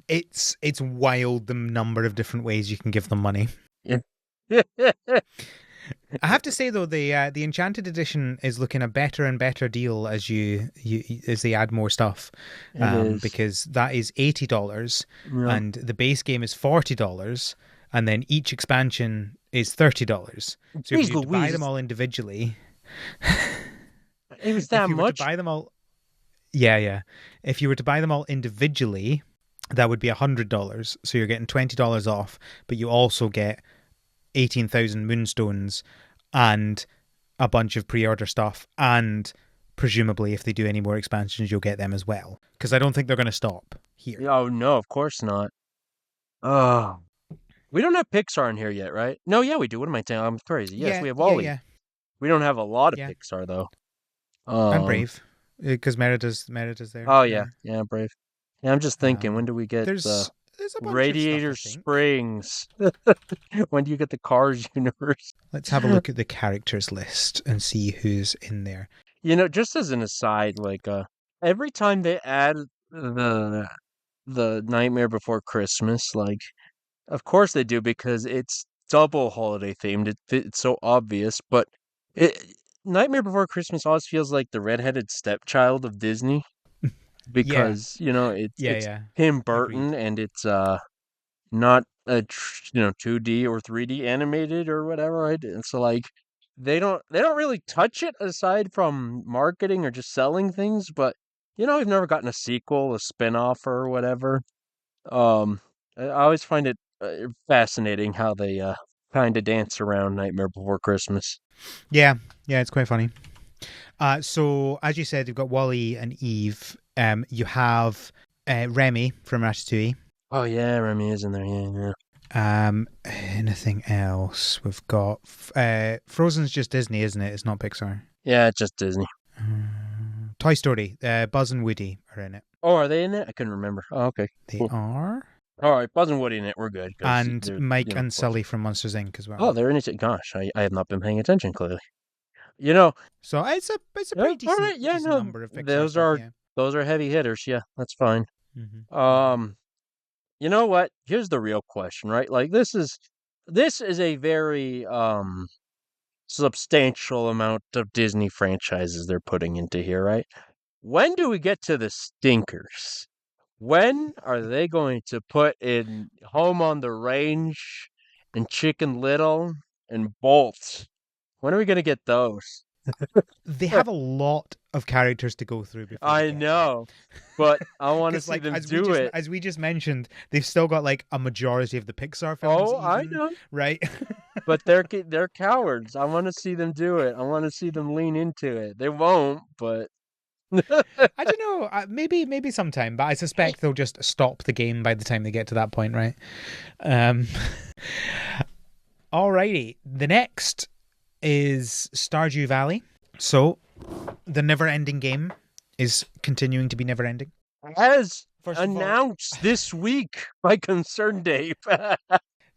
It's wild the number of different ways you can give them money.
it,
I have to say though, the Enchanted Edition is looking a better and better deal as you as they add more stuff,
it is.
because that is $80,
Yeah.
and the base game is $40, and then each expansion is $30. So if
Jeez
you were to buy them
Louise,
all individually,
it was
if
that
you were to
much.
buy them all, yeah, if you were to buy them all individually, that would be $100. So you're getting $20 off, but you also get 18,000 moonstones and a bunch of pre-order stuff, and presumably if they do any more expansions you'll get them as well, because I don't think they're going to stop here.
Oh no, of course not. Oh, we don't have Pixar in here yet, right? No, yeah, we do. What am I saying? I'm crazy. Yes,
Yeah,
we have
yeah,
Wally.
yeah,
We don't have a lot of
yeah.
Pixar though.
And
Um.
Brave, because Merida's there.
Oh yeah, yeah, Brave. Yeah, I'm just thinking. When
um
do we get
there's a bunch of stuff,
Radiator
I think.
Springs? When do you get the Cars universe?
Let's have a look at the characters list and see who's in there.
Just as an aside, like every time they add the the Nightmare Before Christmas, like of course they do because it's double holiday themed. It's so obvious, but it Nightmare Before Christmas always feels like the redheaded stepchild of Disney
Yeah,
because it's
yeah,
Tim
agreed.
Burton and it's not a 2D or 3D animated or whatever, right? And so like they don't really touch it aside from marketing or just selling things, but we've never gotten a sequel, a spin-off or whatever. Um I always find it fascinating how they kind of dance around Nightmare Before Christmas.
Yeah, yeah, it's quite funny. So as you said, you've got Wally and Eve. You have Remy from Ratatouille.
Oh yeah, Remy is in there. Yeah, yeah.
Anything else? We've got Frozen's just Disney, isn't it? It's not Pixar.
Yeah, it's just Disney.
Toy Story. Buzz and Woody are in it.
Oh, are they in it? I couldn't remember. Oh, okay.
They
Cool.
are.
All right, Buzz and Woody in it. We're good because
And
they're,
Mike
of
and
course.
Sully from Monsters Inc. as
Oh,
well.
they're in it. Gosh, I have not been paying attention clearly. You know,
So it's a
yeah,
pretty
all right, yeah,
decent
no,
number of Pixar
those
stuff.
are
Yeah.
those are heavy hitters. Yeah, that's fine.
Hmm.
Um, you know what? Here's the real question, right? Like this is a very substantial amount of Disney franchises they're putting into here, right? When do we get to the stinkers? When are they going to put in Home on the Range and Chicken Little and Bolt? When are we going to get those?
They have a lot of characters to go through before they
I
get there.
know, but I want to
Because
see
like
them do it.
as we just mentioned, they've still got like a majority of the Pixar films,
Oh, I
even,
know,
right?
but they're cowards. I want to see them do it. I want to see them lean into it. They won't, but
I don't know. Maybe sometime, but I suspect they'll just stop the game by the time they get to that point, right? Um, Alrighty. The next is Stardew Valley. So The never-ending game is continuing to be never-ending.
As
First of all,
announced this week by Concern Dave.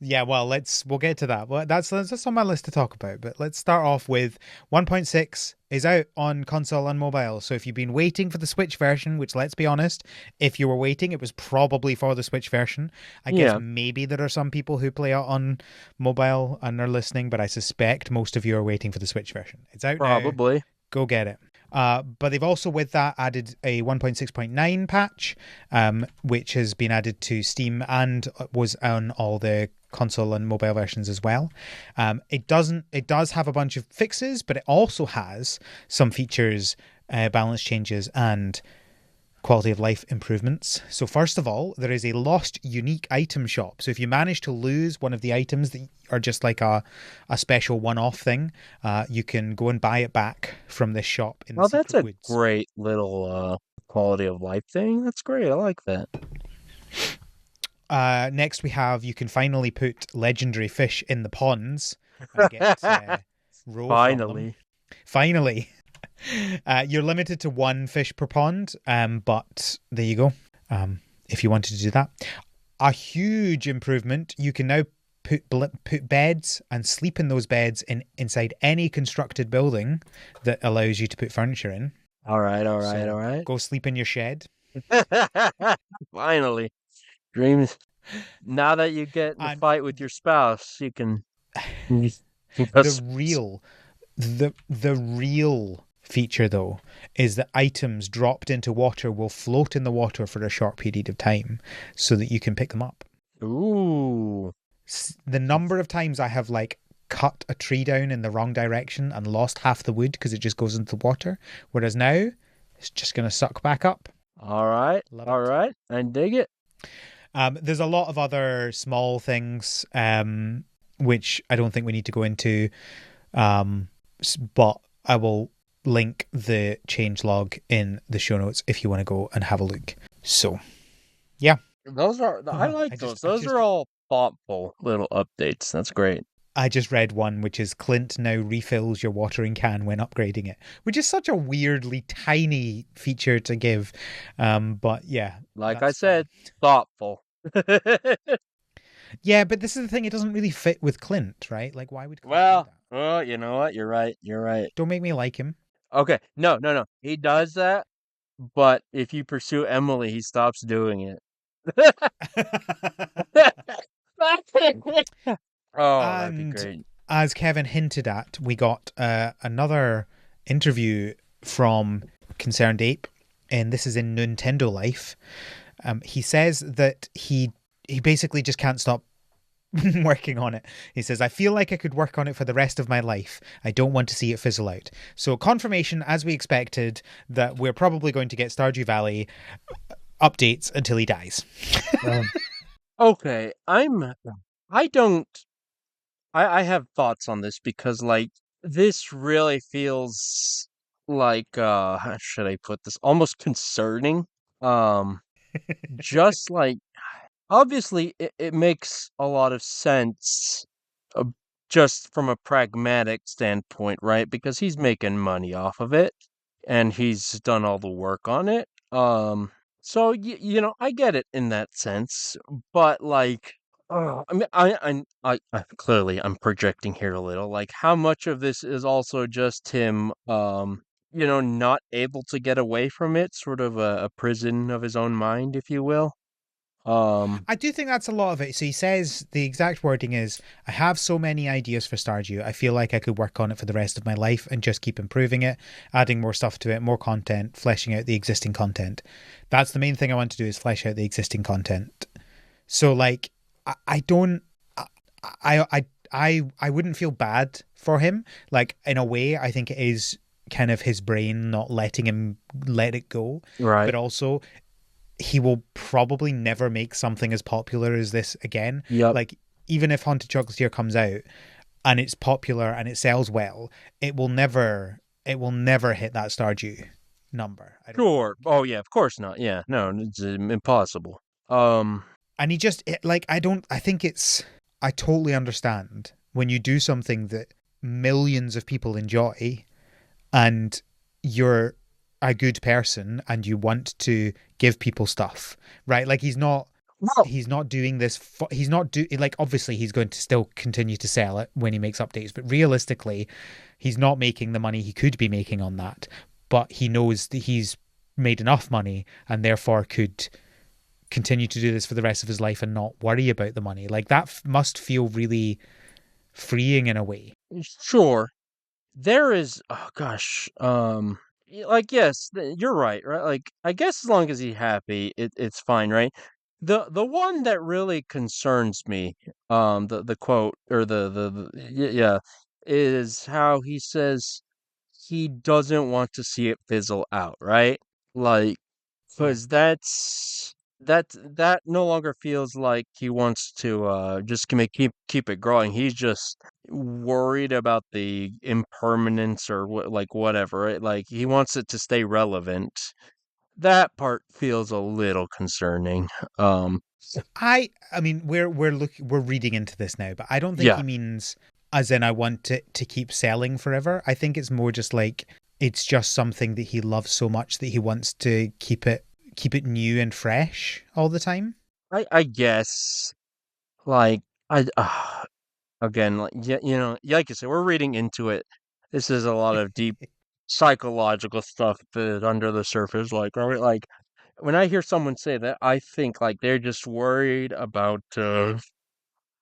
yeah, well, we'll get to that. Well, that's on my list to talk about. But let's start off with 1.6 is out on console and mobile. So if you've been waiting for the Switch version, which let's be honest, if you were waiting, it was probably for the Switch version. I guess
Yeah,
maybe there are some people who play it on mobile and are listening, but I suspect most of you are waiting for the Switch version. It's out now.
probably.
Go get it. But they've also, with that, added a 1.6.9 patch, which has been added to Steam and was on all the console and mobile versions as well. It does have a bunch of fixes, but it also has some features, balance changes, and quality of life improvements. So first of all, there is a lost unique item shop. So if you manage to lose one of the items that are just like a special one-off thing, you can go and buy it back from this shop in the
Well, that's
Secret
a
Woods.
great little quality of life thing. That's great. I like that.
Next we have you can finally put legendary fish in the ponds and get roe from them.
Finally.
Finally. You're limited to one fish per pond, but there you go. If you wanted to do that, a huge improvement. You can now put beds and sleep in those beds inside any constructed building that allows you to put furniture in.
All right, all right,
So
all right.
go sleep in your shed.
Finally. Dreams. Now that you get in a
And
fight with your spouse, you can
the
just
real, the real feature though is that items dropped into water will float in the water for a short period of time, so that you can pick them up.
ooh.
The number of times I have like cut a tree down in the wrong direction and lost half the wood because it just goes into the water, whereas now it's just going to suck back up.
All right,
Love
all
it.
right. I dig it.
There's a lot of other small things, which I don't think we need to go into, but I will link the change log in the show notes if you want to go and have a look. So, yeah.
Those are, I
Oh,
like those. Those are all thoughtful little updates. That's great.
I just read one which is Clint now refills your watering can when upgrading it, which is such a weirdly tiny feature to give. But yeah,
Like I
that's fun.
said, thoughtful.
Yeah, but this is the thing; it doesn't really fit with Clint, right? Like, why would Clint do
Well,
that?
well, you know what? You're right. You're right.
Don't make me like him.
Okay. No, no, no. He does that, but if you pursue Emily, he stops doing it. Oh, that'd be
And
great.
as Kevin hinted at, we got another interview from Concerned Ape, and this is in Nintendo Life. He says that he basically just can't stop working on it. He says, I feel like I could work on it for the rest of my life. I don't want to see it fizzle out. So confirmation, as we expected, that we're probably going to get Stardew Valley updates until he dies.
Okay, I don't, I have thoughts on this because, like, this really feels like, how should I put this? Almost concerning. Um, just like, obviously, it makes a lot of sense, uh, just from a pragmatic standpoint, right? Because he's making money off of it, and he's done all the work on it. So you know, I get it in that sense, but like, I mean, I clearly I'm projecting here a little. Like, how much of this is also just him, you know, not able to get away from it, sort of a prison of his own mind, if you will. Um,
I do think that's a lot of it. So he says the exact wording is, I have so many ideas for Stardew. I feel like I could work on it for the rest of my life and just keep improving it, adding more stuff to it, more content, fleshing out the existing content. That's the main thing I want to do is flesh out the existing content. So like I don't I wouldn't feel bad for him. Like in a way, I think it is kind of his brain not letting him let it go.
right.
But also he will probably never make something as popular as this again.
Yep.
Like, even if Haunted Chocolatier comes out and it's popular and it sells well, it will never hit that Stardew number, I don't
Sure.
think.
Oh yeah, of course not. Yeah. No, it's impossible. Um,
And he just like I totally understand when you do something that millions of people enjoy and you're a good person and you want to give people stuff, right? Like
Well,
he's not doing this he's not do like obviously he's going to still continue to sell it when he makes updates, but realistically he's not making the money he could be making on that, but he knows that he's made enough money and therefore could continue to do this for the rest of his life and not worry about the money. Like that must feel really freeing in a way.
sure. There is, oh gosh, like yes, you're right? Like I guess as long as he's happy, it's fine, right? The one that really concerns me, the quote or yeah, is how he says he doesn't want to see it fizzle out, right? Like,
Yeah.
because that no longer feels like he wants to just keep it growing. He's just worried about the impermanence or like whatever. Right? Like he wants it to stay relevant. That part feels a little concerning. Um,
I mean we're reading into this now, but I don't think
yeah,
he means as in I want it to keep selling forever. I think it's more just like it's just something that he loves so much that he wants to keep it new and fresh all the time.
I guess like I again like yeah, like I said, we're reading into it. This is a lot of deep psychological stuff that under the surface, like right, like when I hear someone say that, I think like they're just worried about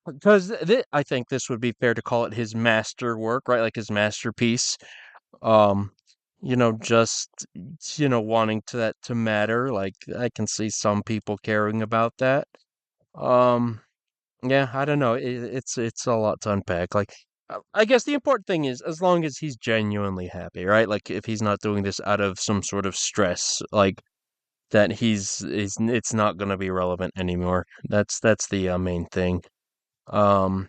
because I think this would be fair to call it his masterwork, right? Like his masterpiece. Um, just wanting to that to matter. Like I can see some people caring about that. Um, yeah, I don't know. It's a lot to unpack. Like I guess the important thing is as long as he's genuinely happy, right? Like if he's not doing this out of some sort of stress, like that it's not going to be relevant anymore. That's the main thing. Um,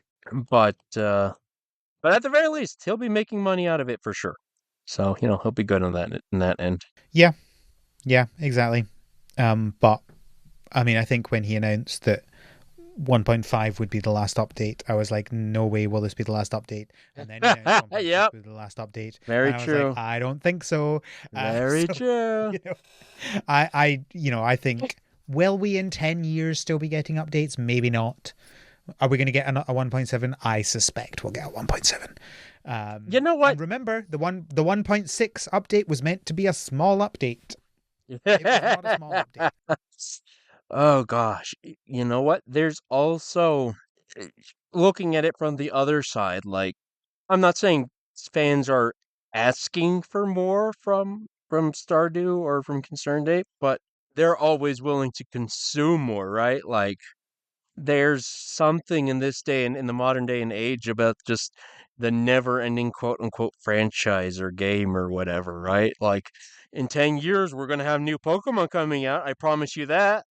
but but at the very least, he'll be making money out of it for sure. So he'll be good on that end.
Yeah, yeah, exactly. But I mean I think when he announced that 1.5 would be the last update, I was like, no way will this be the last update. And then he announced 1.6
Yep,
would be the last update,
very
and I was like,
true.
I don't think so.
Very
So
true.
you know, I think will we in 10 years still be getting updates? Maybe not. Are we going to get a 1.7? I suspect we'll get a 1.7.
You know what?
And remember, the 1.6 update was meant to be a small update. It was not a small update.
Oh gosh. You know what? There's also looking at it from the other side, like I'm not saying fans are asking for more from Stardew or from Concerned Ape, but they're always willing to consume more, right? Like there's something in this day and in the modern day and age about just the never ending quote unquote franchise or game or whatever, right? Like in 10 years we're going to have new Pokemon coming out. I promise you that.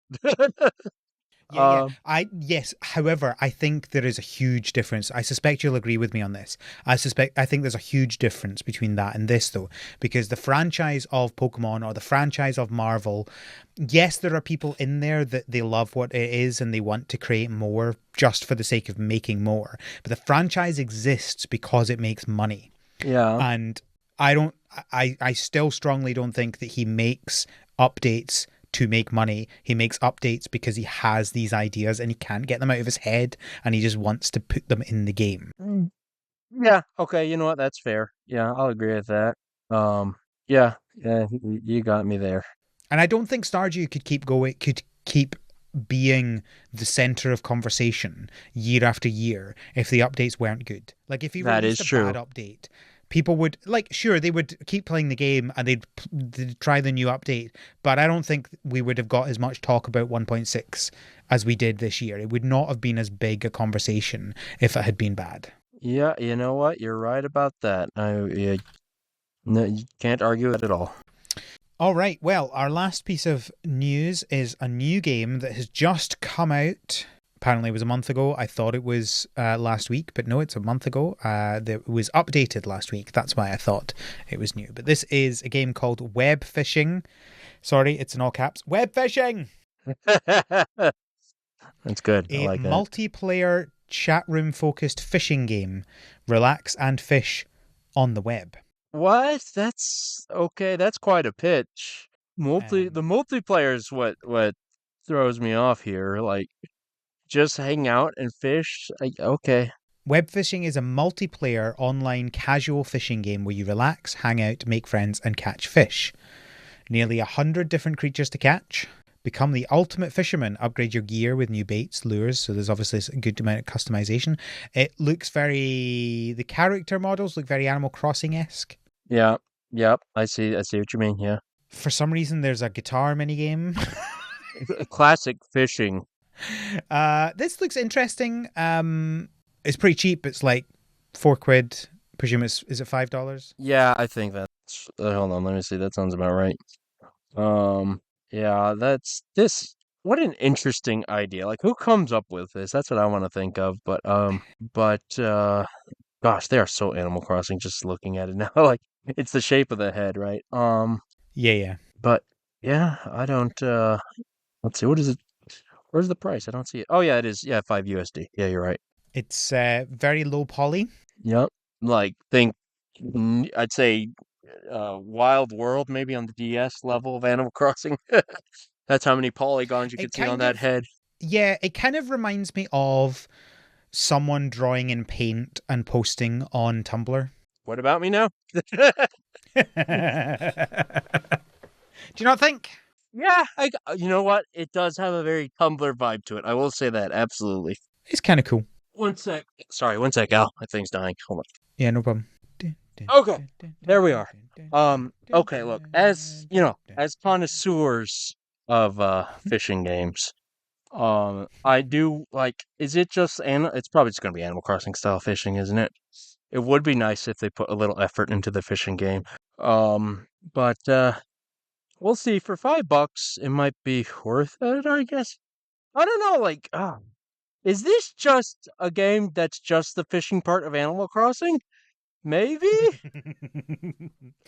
Yeah, yeah.
um
Yes. However, I think there is a huge difference. I suspect you'll agree with me on this. I think there's a huge difference between that and this, though, because the franchise of Pokemon or the franchise of Marvel, yes, there are people in there that they love what it is and they want to create more just for the sake of making more. But the franchise exists because it makes money.
yeah.
And I don't I still strongly don't think that he makes updates to make money. He makes updates because he has these ideas and he can't get them out of his head and he just wants to put them in the game.
Mm. Yeah, okay, you know what? That's fair. Yeah, I'll agree with that. Um yeah, yeah, you got me there.
And I don't think Stardew could keep being the center of conversation year after year if the updates weren't good. Like if he
That is
released a bad
true.
update, people would like sure they would keep playing the game and they'd try the new update, but I don't think we would have got as much talk about 1.6 as we did this year. It would not have been as big a conversation if it had been bad.
Yeah, you know what? You're right about that. Yeah, no, you can't argue with it at all.
All right. Well, our last piece of news is a new game that has just come out. Apparently, it was a month ago. I thought it was last week, but no, it's a month ago. It was updated last week. That's why I thought it was new. But this is a game called Web Fishing. Sorry, it's in all caps. Web Fishing!
That's good. I
A
like that.
multiplayer chat room focused fishing game. Relax and fish on the web.
What? That's okay. That's quite a pitch. The
Um,
multiplayer is what throws me off here. Like just hang out and fish. Okay.
Web fishing is a multiplayer online casual fishing game where you relax, hang out, make friends, and catch fish. Nearly 100 different creatures to catch. Become the ultimate fisherman. Upgrade your gear with new baits, lures. So there's obviously a good amount of customization. It looks very. The character models look very Animal Crossing esque.
Yeah. Yep. I see what you mean. Yeah.
For some reason, there's a guitar minigame.
Classic fishing.
This looks interesting. It's pretty cheap. It's like £4. Presume it's is it $5?
Yeah, I think that's. Hold on. Let me see. That sounds about right. Um. Yeah. That's this. What an interesting idea. Like, who comes up with this? That's what I want to think of. But gosh, they are so Animal Crossing just looking at it now. Like it's the shape of the head, right?
Yeah, yeah.
But yeah, I don't let's see, what is it? Where's the price? I don't see it. Oh yeah, it is. Yeah, 5 USD. Yeah, you're right.
It's very low poly.
Yep. Like think I'd say Wild World maybe on the DS level of Animal Crossing. That's how many polygons you
It
could see on
kind
that
of
head.
Yeah, it kind of reminds me of someone drawing in paint and posting on Tumblr.
What about me now?
Do you not think?
Yeah, you know what? It does have a very Tumblr vibe to it. I will say that absolutely.
It's kind of cool.
One sec. Sorry, one sec, Al. My thing's dying. Hold
Yeah, no problem.
on. Okay, there we are. Okay, look, as you know, as connoisseurs of fishing games, I do like. Is it just It's probably just gonna be Animal Crossing style fishing, isn't it? It would be nice if they put a little effort into the fishing game. But we'll see. For $5, it might be worth it, I guess. I don't know. Like, is this just a game that's just the fishing part of Animal Crossing? Maybe?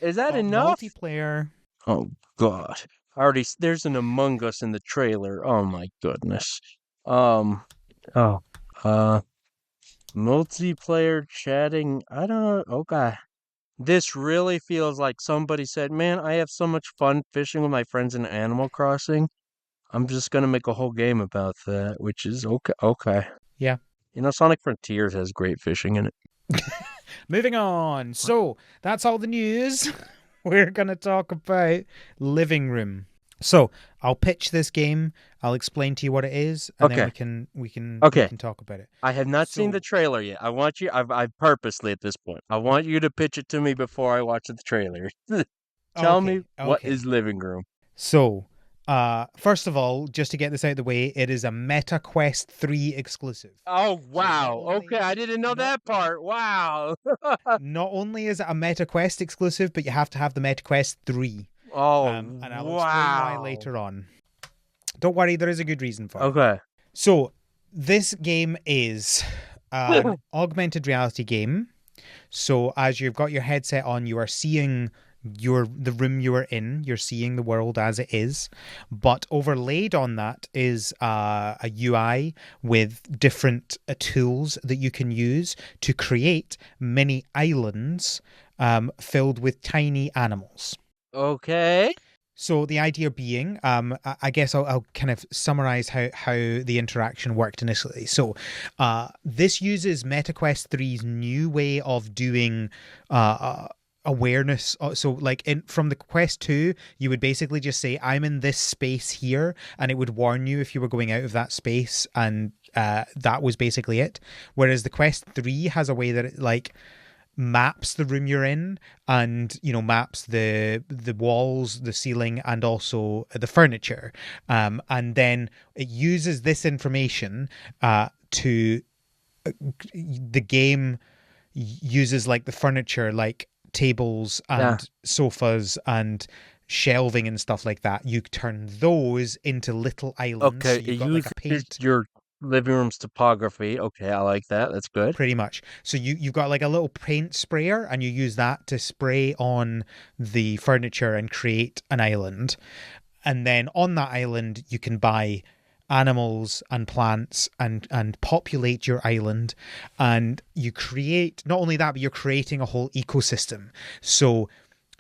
Is that
Got
enough?
multiplayer.
Oh God. There's an Among Us in the trailer. Oh my goodness. Oh, uh, multiplayer chatting. I don't know. Okay. This really feels like somebody said, "Man, I have so much fun fishing with my friends in Animal Crossing. I'm just gonna make a whole game about that," which is okay. Okay.
Yeah.
You know, Sonic Frontiers has great fishing in it.
Moving on. So that's all the news. We're gonna talk about Living Room. So I'll pitch this game. I'll explain to you what it is, and then
Okay.
we
Okay.
can talk about it.
I have not seen the
So
trailer yet. I've purposely at this point. I want you to pitch it to me before I watch the trailer. Tell me
okay,
what
okay.
is Living Room.
So first of all, just to get this out of the way, it is a Meta Quest 3 exclusive.
Oh
So
wow. Okay, I didn't know that part. Wow.
not only is it a Meta Quest exclusive, but you have to have the Meta Quest 3.
Oh
And I'll explain why
wow.
later on. Don't worry, there is a good reason for it.
Okay.
So, this game is an augmented reality game. So, as you've got your headset on, you are seeing the room you are in. You're seeing the world as it is, but overlaid on that is a UI with different tools that you can use to create mini islands filled with tiny animals.
Okay.
So the idea being, I guess I'll kind of summarize how the interaction worked initially. So this uses MetaQuest 3's new way of doing awareness. So like from the Quest 2, you would basically just say, I'm in this space here, and it would warn you if you were going out of that space, and that was basically it. Whereas the Quest 3 has a way that it like maps the room you're in, and maps the walls, the ceiling, and also the furniture, and then it uses this information to the game uses like the furniture, like tables
Yeah.
and sofas and shelving and stuff like that. You turn those into little islands, so
Okay. It
you've got like a
uses
paint.
your living room's topography. Okay, I like that. That's good.
Pretty much. So you've got like a little paint sprayer, and you use that to spray on the furniture and create an island. And then on that island, you can buy animals and plants and populate your island, and you create not only that, but you're creating a whole ecosystem. So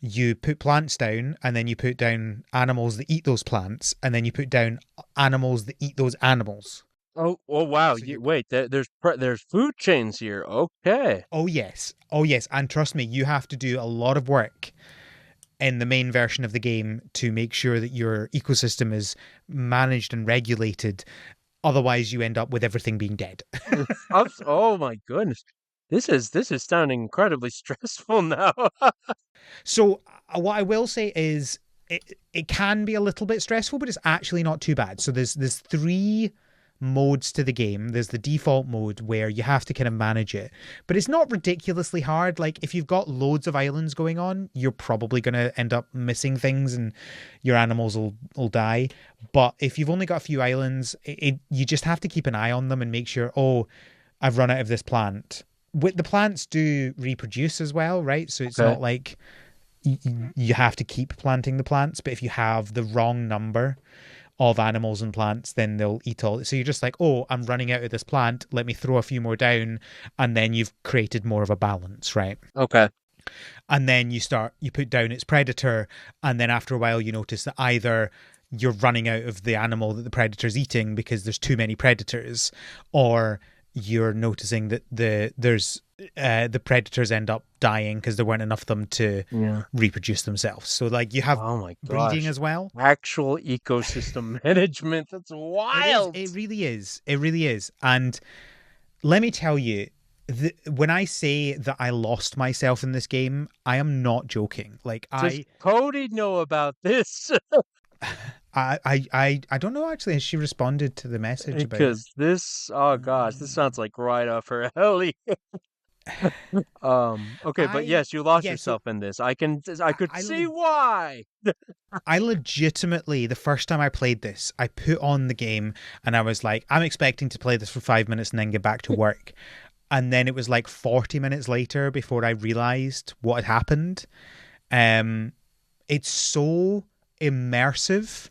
you put plants down, and then you put down animals that eat those plants, and then you put down animals that eat those animals.
Oh wow.
So you
Wait, there's food chains here. Okay.
Oh yes, oh yes, and trust me, you have to do a lot of work in the main version of the game to make sure that your ecosystem is managed and regulated. Otherwise, you end up with everything being dead.
Oh my goodness. This is sounding incredibly stressful now.
So, what I will say is, it can be a little bit stressful, but it's actually not too bad. So there's three modes to the game. There's the default mode where you have to kind of manage it, but it's not ridiculously hard. Like if you've got loads of islands going on, you're probably going to end up missing things and your animals will die. But if you've only got a few islands, you just have to keep an eye on them and make sure, oh, I've run out of this plant. With the plants do reproduce as well, right? So it's
Okay.
not like you have to keep planting the plants, but if you have the wrong number of animals and plants, then they'll eat all. So you're just like, oh, I'm running out of this plant. Let me throw a few more down, and then you've created more of a balance, right?
Okay.
And then you put down its predator, and then after a while, you notice that either you're running out of the animal that the predator's eating because there's too many predators, or you're noticing that the predators end up dying because there weren't enough of them to
Yeah.
reproduce themselves. So like you have
Oh my
breeding
gosh.
as well.
Actual ecosystem management. That's
It is.
wild.
It really is. It really is. And let me tell you, when I say that I lost myself in this game, I am not joking. Like
Does Cody know about this?
I don't know actually. Has she responded to the message about it?
Because oh gosh, this sounds like right up her alley. Okay, but
I
yes, you lost
yeah. So
yourself in this. I could
I
see why.
I legitimately, the first time I played this, I put on the game and I was like, I'm expecting to play this for 5 minutes and then get back to work. And then it was like 40 minutes later before I realized what had happened. Um, it's so immersive,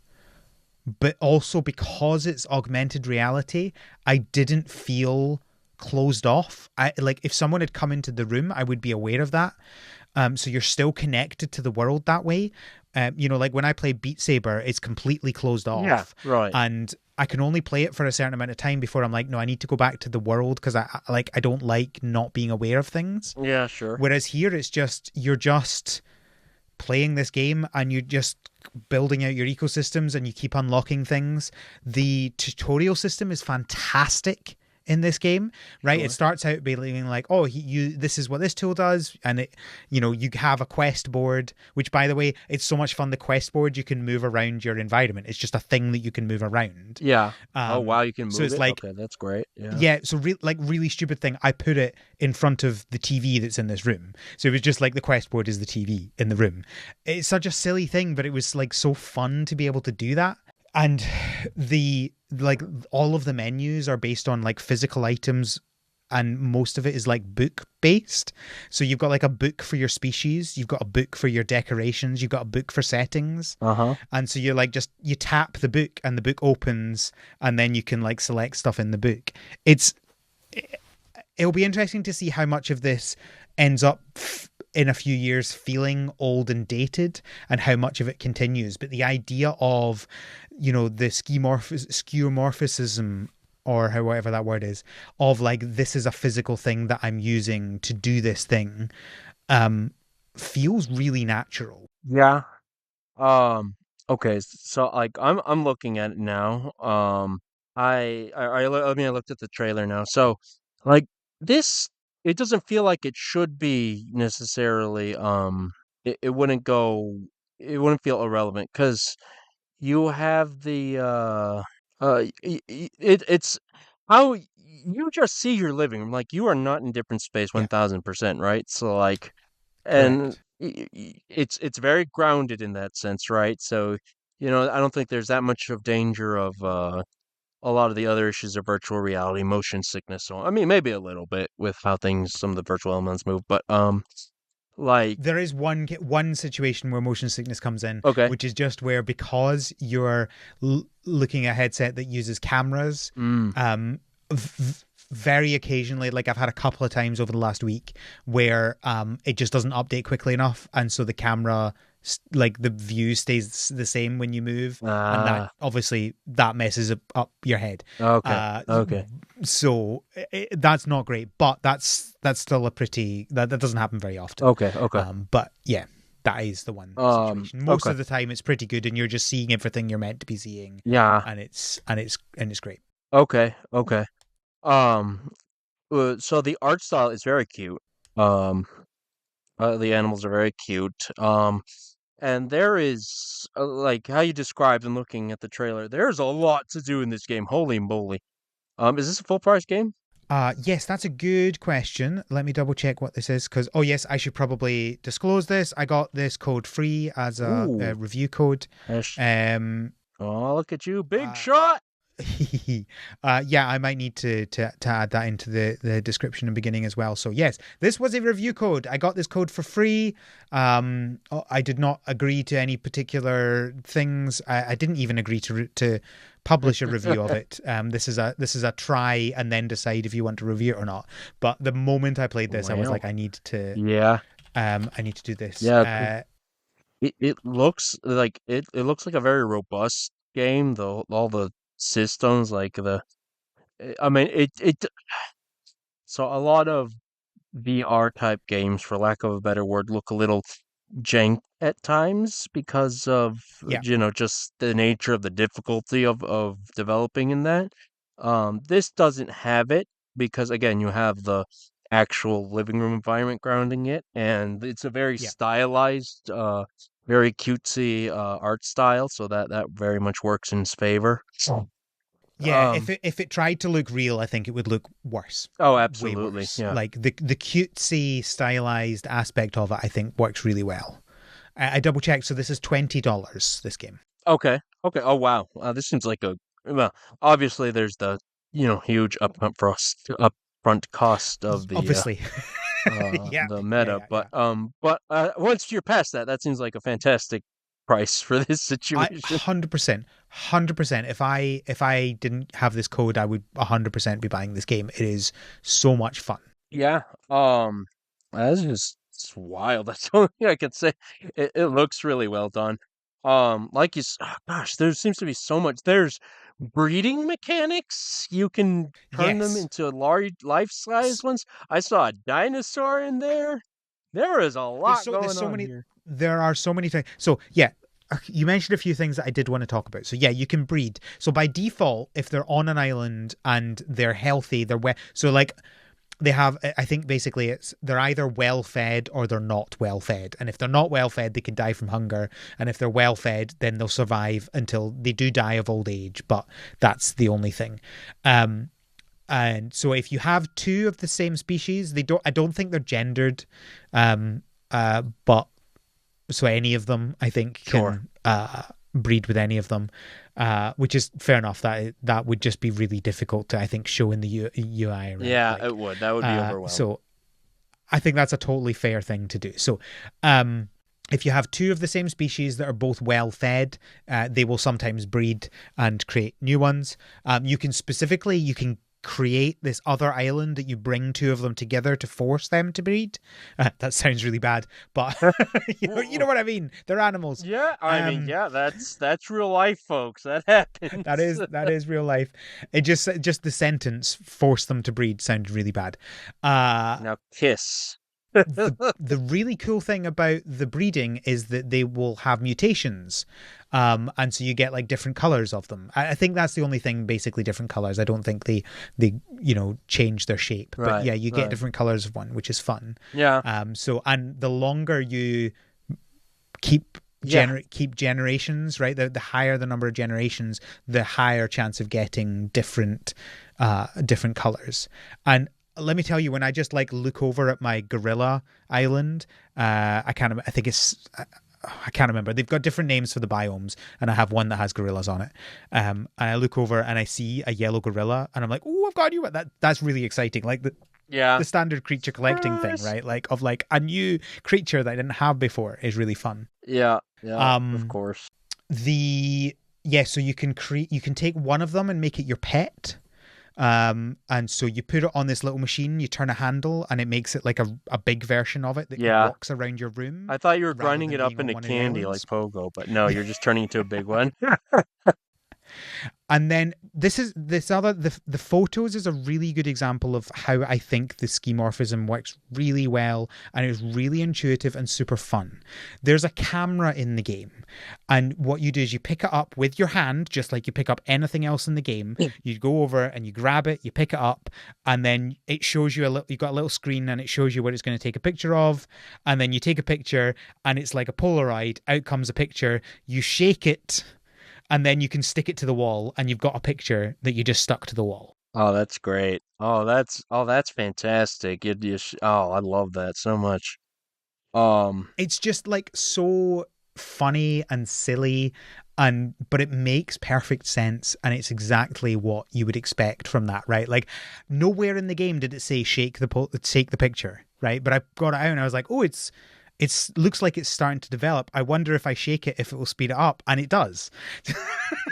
but also because it's augmented reality, I didn't feel closed off. I like if someone had come into the room, I would be aware of that. So you're still connected to the world that way. Like when I play Beat Saber, it's completely closed
Yeah,
off,
right.
and I can only play it for a certain amount of time before I'm like, no, I need to go back to the world because I don't like not being aware of things.
Yeah, sure.
Whereas here, it's just you're just playing this game and you're just building out your ecosystems and you keep unlocking things. The tutorial system is fantastic in this game, right? It
Sure.
starts out being like, oh, this is what this tool does, and you have a quest board, which by the way, it's so much fun. The quest board, you can move around your environment. It's just a thing that you can move around.
Yeah. Oh wow, you can
So
move
it's
it.
like
Okay, that's great. Yeah.
yeah, so like really stupid thing. I put it in front of the TV that's in this room. So it was just like the quest board is the TV in the room. It's such a silly thing, but it was like so fun to be able to do that. And the like all of the menus are based on like physical items, and most of it is like book based. So you've got like a book for your species, you've got a book for your decorations, you've got a book for settings.
Uh-huh.
And so you're like just you tap the book and the book opens, and then you can like select stuff in the book. It'll be interesting to see how much of this ends up in a few years feeling old and dated, and how much of it continues. But the idea of, the skeuomorphism, or however that word is, of like this is a physical thing that I'm using to do this thing, feels really natural.
Yeah. Um, okay, so like I'm looking at it now. I mean I looked at the trailer now. So like this it doesn't feel like it should be necessarily it wouldn't it wouldn't feel irrelevant because you have the it's how you just see your living room like you are not in different space
Yeah,
1000%, right? So like and
correct.
it's very grounded in that sense, right? So, I don't think there's that much of danger of a lot of the other issues of virtual reality, motion sickness. So, I mean, maybe a little bit with how things, some of the virtual elements move, but Like,
There is one situation where motion sickness comes in,
okay.
which is just where, because you're looking at a headset that uses cameras,
Mm.
um, very occasionally, like I've had a couple of times over the last week where it just doesn't update quickly enough, and so the camera, like the view stays the same when you move, and that
Ah,
obviously that messes up your head.
okay.
Uh,
Okay.
so that's not great, but that's still a pretty that doesn't happen very often.
Okay. Okay.
But yeah, that is the one situation. Most
Okay.
of the time, it's pretty good, and you're just seeing everything you're meant to be seeing,
Yeah.
and it's great.
Okay. Okay. Um, so the art style is very cute. Um, the animals are very cute. And there is like how you described and looking at the trailer, there's a lot to do in this game. Holy moly. Is this a full price game?
Yes, that's a good question. Let me double check what this is, because oh yes, I should probably disclose this. I got this code free as a
Ooh.
review code.
Hash.
Um,
Oh, look at you, big
uh,
shot.
yeah, I might need to add that into the description and beginning as well. So yes, this was a review code. I got this code for free. I did not agree to any particular things. I didn't even agree to publish a review of it. This is a try and then decide if you want to review it or not. But the moment I played this, I was
Well,
like,
yeah,
I need to do this.
yeah. It looks like it looks like a very robust game, though. All the systems, like I mean, it. So a lot of VR type games, for lack of a better word, look a little jank at times because of
Yeah,
just the nature of the difficulty of developing in that. This doesn't have it because again, you have the actual living room environment grounding it, and it's a very
yeah.
stylized, very cutesy art style, so that very much works in its favor.
Yeah,
Um,
if it tried to look real, I think it would look worse,
oh,
way
absolutely,
worse.
yeah.
Like the cutesy, stylized aspect of it, I think works really well. I double checked, so this is $20. This game,
Okay. Okay. Oh wow. This seems like a well. Obviously, there's the huge upfront cost of
obviously. Yeah,
the
yeah,
meta,
yeah,
but
yeah.
once you're past that, that seems like a fantastic price for this
I
situation.
100%, 100%. If I didn't have this code, I would 100% be buying this game. It is so much fun.
Yeah. That's just it's wild. That's the only thing I could say. It looks really well done. Like gosh, there seems to be so much. There's breeding mechanics. You can turn them
Yes.
into large life-size ones. I saw a dinosaur in there. There is a
There's
lot
so there's
going
so
on
many
here.
there are so many things. So yeah, you mentioned a few things that I did want to talk about. So yeah, you can breed. So by default, if they're on an island and they're healthy, so like they have, I think basically they're either well fed or they're not well fed. And if they're not well fed, they can die from hunger. And if they're well fed, then they'll survive until they do die of old age. But that's the only thing. Um, and so if you have two of the same species, I don't think they're gendered. But so any of them, I think,
Sure.
can breed with any of them, which is fair enough. That would just be really difficult to, I think, show in the UI, right?
Yeah, it
Like,
would. That would be overwhelming.
so I think that's a totally fair thing to do. So, um, if you have two of the same species that are both well fed, they will sometimes breed and create new ones. You can create this other island that you bring two of them together to force them to breed. That sounds really bad, but you know what I mean. They're animals.
Yeah, I mean,
Um,
yeah, that's real life, folks. That happens.
that is real life. It just the sentence "force them to breed" sounded really bad. Uh,
Now kiss.
the really cool thing about the breeding is that they will have mutations, and so you get like different colors of them. I think that's the only thing, basically different colors. I don't think they change their shape, but
Right,
yeah, you get
right.
different colors of one, which is fun.
Yeah,
So and the longer you keep
yeah.
keep generations, right, the higher the number of generations, the higher chance of getting different colors. And let me tell you, when I just like look over at my gorilla island, I think it's I can't remember. They've got different names for the biomes, and I have one that has gorillas on it. And I look over and I see a yellow gorilla, and I'm like, "Oh, I've got you!" That's really exciting. Like
Yeah.
the standard creature collecting thing, right? Like of like a new creature that I didn't have before is really fun.
Yeah. Yeah. Of
Um,
course.
the yeah, so you can take one of them and make it your pet. And so you put it on this little machine, you turn a handle, and it makes it like a big version of it that
Yeah.
walks around your room
I thought you were
rather
grinding
than
it up
being on
into
one of the
candy like
islands.
Pogo, but no, you're just turning into a big one.
And then the photos is a really good example of how I think the schemorphism works really well and is really intuitive and super fun. There's a camera in the game, and what you do is you pick it up with your hand, just like you pick up anything else in the game. You go over and you grab it, you pick it up, and then it shows you a little. You've got a little screen, and it shows you what it's going to take a picture of, and then you take a picture, and it's like a Polaroid. Out comes a picture. You shake it and then you can stick it to the wall and you've got a picture that you just stuck to the wall.
Oh, that's great. Oh, that's fantastic. Oh, I love that so much. Um,
It's just like so funny and silly and but it makes perfect sense and it's exactly what you would expect from that, right? Like nowhere in the game did it say shake the picture, right? But I got it out and I was like, "Oh, it's looks like it's starting to develop. I wonder if I shake it if it will speed it up." And it does.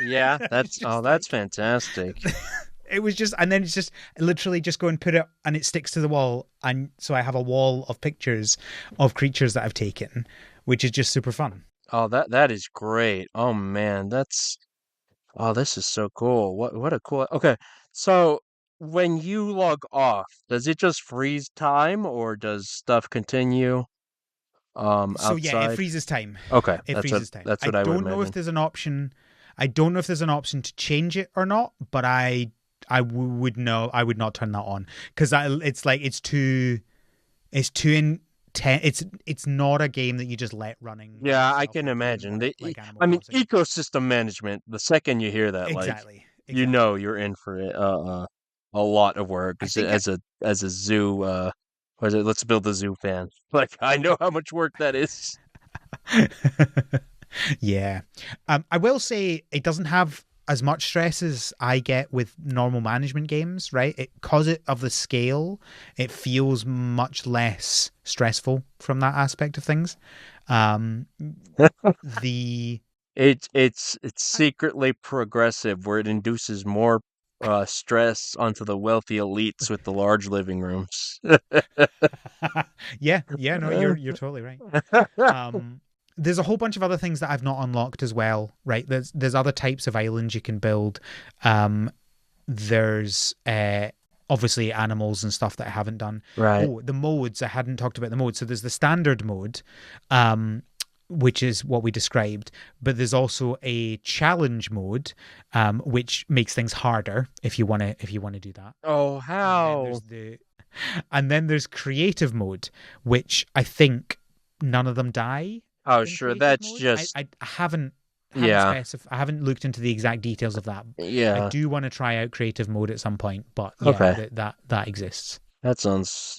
yeah,
It's just
that's
like
fantastic.
it was just and then it's just literally just go and put it and it sticks to the wall and so I have a wall of pictures of creatures that I've taken, which is just super fun.
Oh, that is great. Oh man, this is so cool. What a cool. Okay. So when you log off, does it just freeze time or does stuff continue
So yeah, it
outside?
freezes time.
Okay,
It freezes time.
that's
I
what I would
don't know if
imagine.
there's an option. I don't know if there's an option to change it or not, but would know. I would not turn that on because it's like it's too intense. It's not a game that you just let running by
Yeah, I
itself
can
like you would
imagine.
want it like Animal
I mean,
Crossing.
ecosystem management, the second you hear that, like,
Exactly.
you know
Exactly.
you're in for it, a lot of work
I
as
think
as a zoo, what is it? Let's build a zoo fan. Like, I know how much work that is.
yeah. I will say it doesn't have as much stress as I get with normal management games, right? Because of the scale, it feels much less stressful from that aspect of things. Um, the
It's secretly progressive where it induces more stress onto the wealthy elites with the large living rooms.
yeah, yeah, no, you're totally right. Um, there's a whole bunch of other things that I've not unlocked as well, right? There's other types of islands you can build. Um, there's obviously animals and stuff that I haven't done.
Right.
Oh, the modes, I hadn't talked about the modes. So there's the standard mode, um, which is what we described, but there's also a challenge mode, which makes things harder if you want to do that.
Oh,
And then
how?
there's creative mode, which I think none of them die
Oh,
in
sure.
creative
That's
mode.
just yeah.
I haven't looked into the exact details of that. I
Yeah.
do want to try out creative mode at some point, but yeah,
Okay.
that exists.
That sounds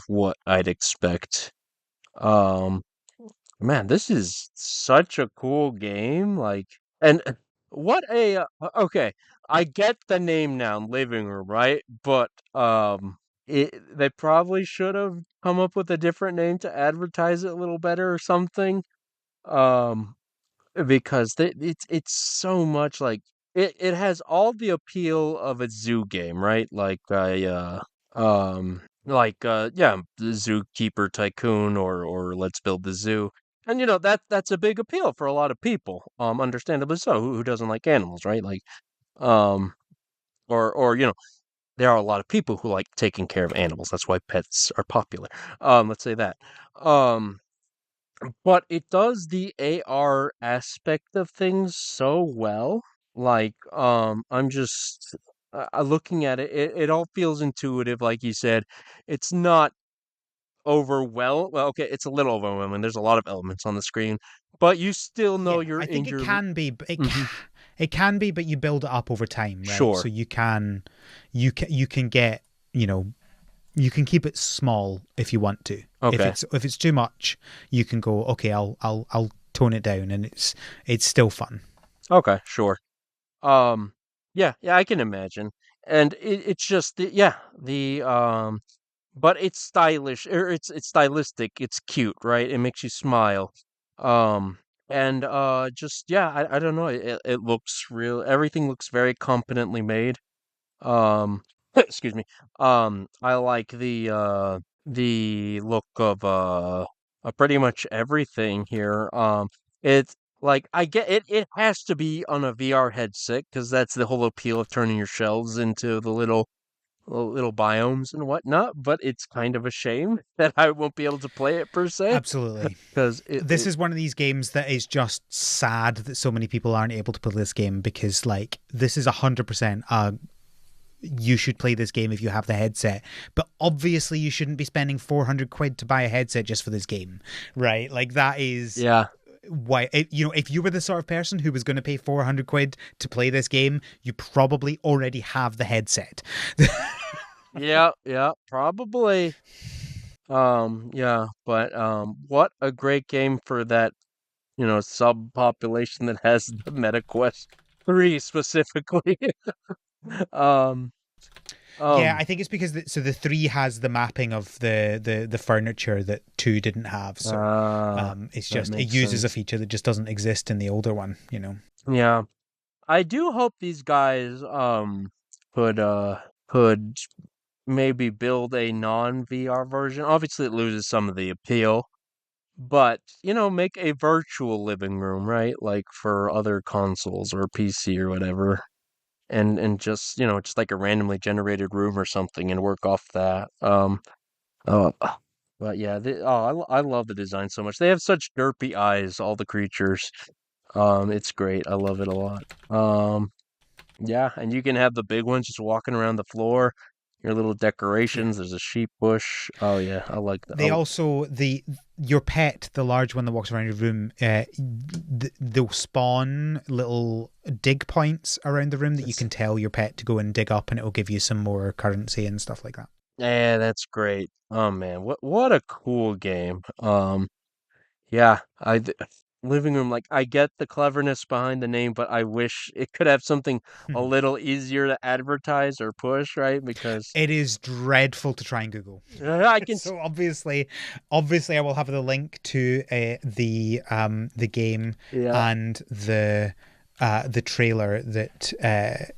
what I'd expect. Um Man, this is such a cool game. Like, and what a okay. I get the name now, Living Room, right? But they probably should have come up with a different name to advertise it a little better or something. Um, because it's so much like it has all the appeal of a zoo game, right? Yeah, the Zookeeper Tycoon or Let's Build the Zoo. And that's a big appeal for a lot of people. Understandably so. Who doesn't like animals, right? Um or there are a lot of people who like taking care of animals. That's why pets are popular. Let's say that. Um but it does the AR aspect of things so well. I'm just looking at it, it all feels intuitive, like you said. It's not well, okay, it's a little overwhelming. There's a lot of elements on the screen, but you still know
Yeah,
you're
I
in
think it
your
can be, but
Mhm.
it can be, but you build it up over time, right? So
Sure.
you can get you know you can keep it small if you want to.
Okay.
If it's too much, you can go okay. I'll tone it down, and it's still fun.
Okay, sure. Um, yeah, I can imagine. and it's just the but it's stylish, or it's stylistic, it's cute, right? It makes you smile. Um and just yeah, I don't know, it looks real, everything looks very competently made. Um excuse me. I like the look of pretty much everything here. It's like I get it, it has to be on a VR headset because that's the whole appeal of turning your shelves into the little biomes and whatnot, but it's kind of a shame that I won't be able to play it per se,
Absolutely.
because
This is one of these games that is just sad that so many people aren't able to play this game, because like this is 100% you should play this game if you have the headset, but obviously you shouldn't be spending 400 quid to buy a headset just for this game, right? Like that is
yeah,
why, if you were the sort of person who was going to pay 400 quid to play this game, you probably already have the headset.
yeah, probably. Yeah, but what a great game for that, subpopulation that has the MetaQuest 3 specifically. um,
Yeah,
um,
I think it's because the 3 has the mapping of the furniture that 2 didn't have, so it's
that
just, it
makes
uses a
sense.
feature that just doesn't exist in the older one.
Yeah, I do hope these guys could could maybe build a non-VR version. Obviously, it loses some of the appeal, but make a virtual living room, right? Like for other consoles or PC or whatever, and just just like a randomly generated room or something, and work off that. Uh, but yeah, I love the design so much. They have such derpy eyes, all the creatures. It's great. I love it a lot. Yeah, and you can have the big ones just walking around the floor. Your little
Yeah.
decorations. There's a sheep bush. Oh yeah, I like that.
They also, the your pet, the large one that walks around your room, they'll spawn little dig points around the room that you
It's
can tell your pet to go and dig up, and it will give you some more currency and stuff like that.
Yeah, that's great. Oh man, what a cool game. Yeah, living room, like I get the cleverness behind the name, but I wish it could have something a little easier to advertise or push, right? Because
It is dreadful to try and Google.
I can,
So obviously, I will have the link to the game
yeah,
and the trailer that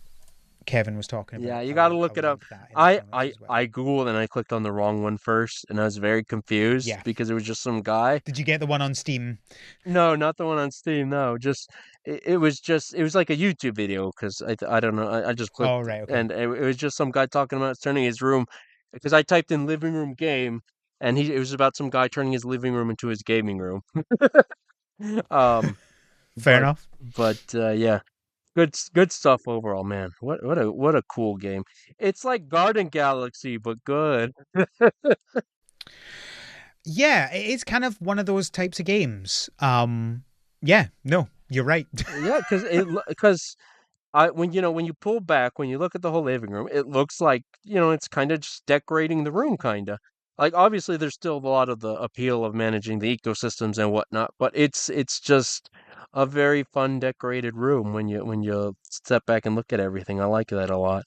Kevin was talking
yeah,
about.
you
I
got to
will I
look
will
it up.
link that in the
I
show notes
I
as well.
I googled and I clicked on the wrong one first, and I was very confused
Yeah.
because it was just some guy.
Did you get the one on Steam?
No, not the one on Steam. No, just it was like a YouTube video because I don't know. I just clicked
Oh, right. Okay.
and it was just some guy talking about turning his room, because I typed in living room game, and it was about some guy turning his living room into his gaming room. Um,
Fair
but
enough.
yeah, good stuff overall, man. What a cool game. It's like Garden Galaxy, but good.
Yeah, it is kind of one of those types of games. Yeah, no, you're right.
Yeah, because I when when you pull back, when you look at the whole living room, it looks like, it's kind of just decorating the room, kind of. Like obviously there's still a lot of the appeal of managing the ecosystems and whatnot, but it's just a very fun decorated room when you step back and look at everything. I like that a lot.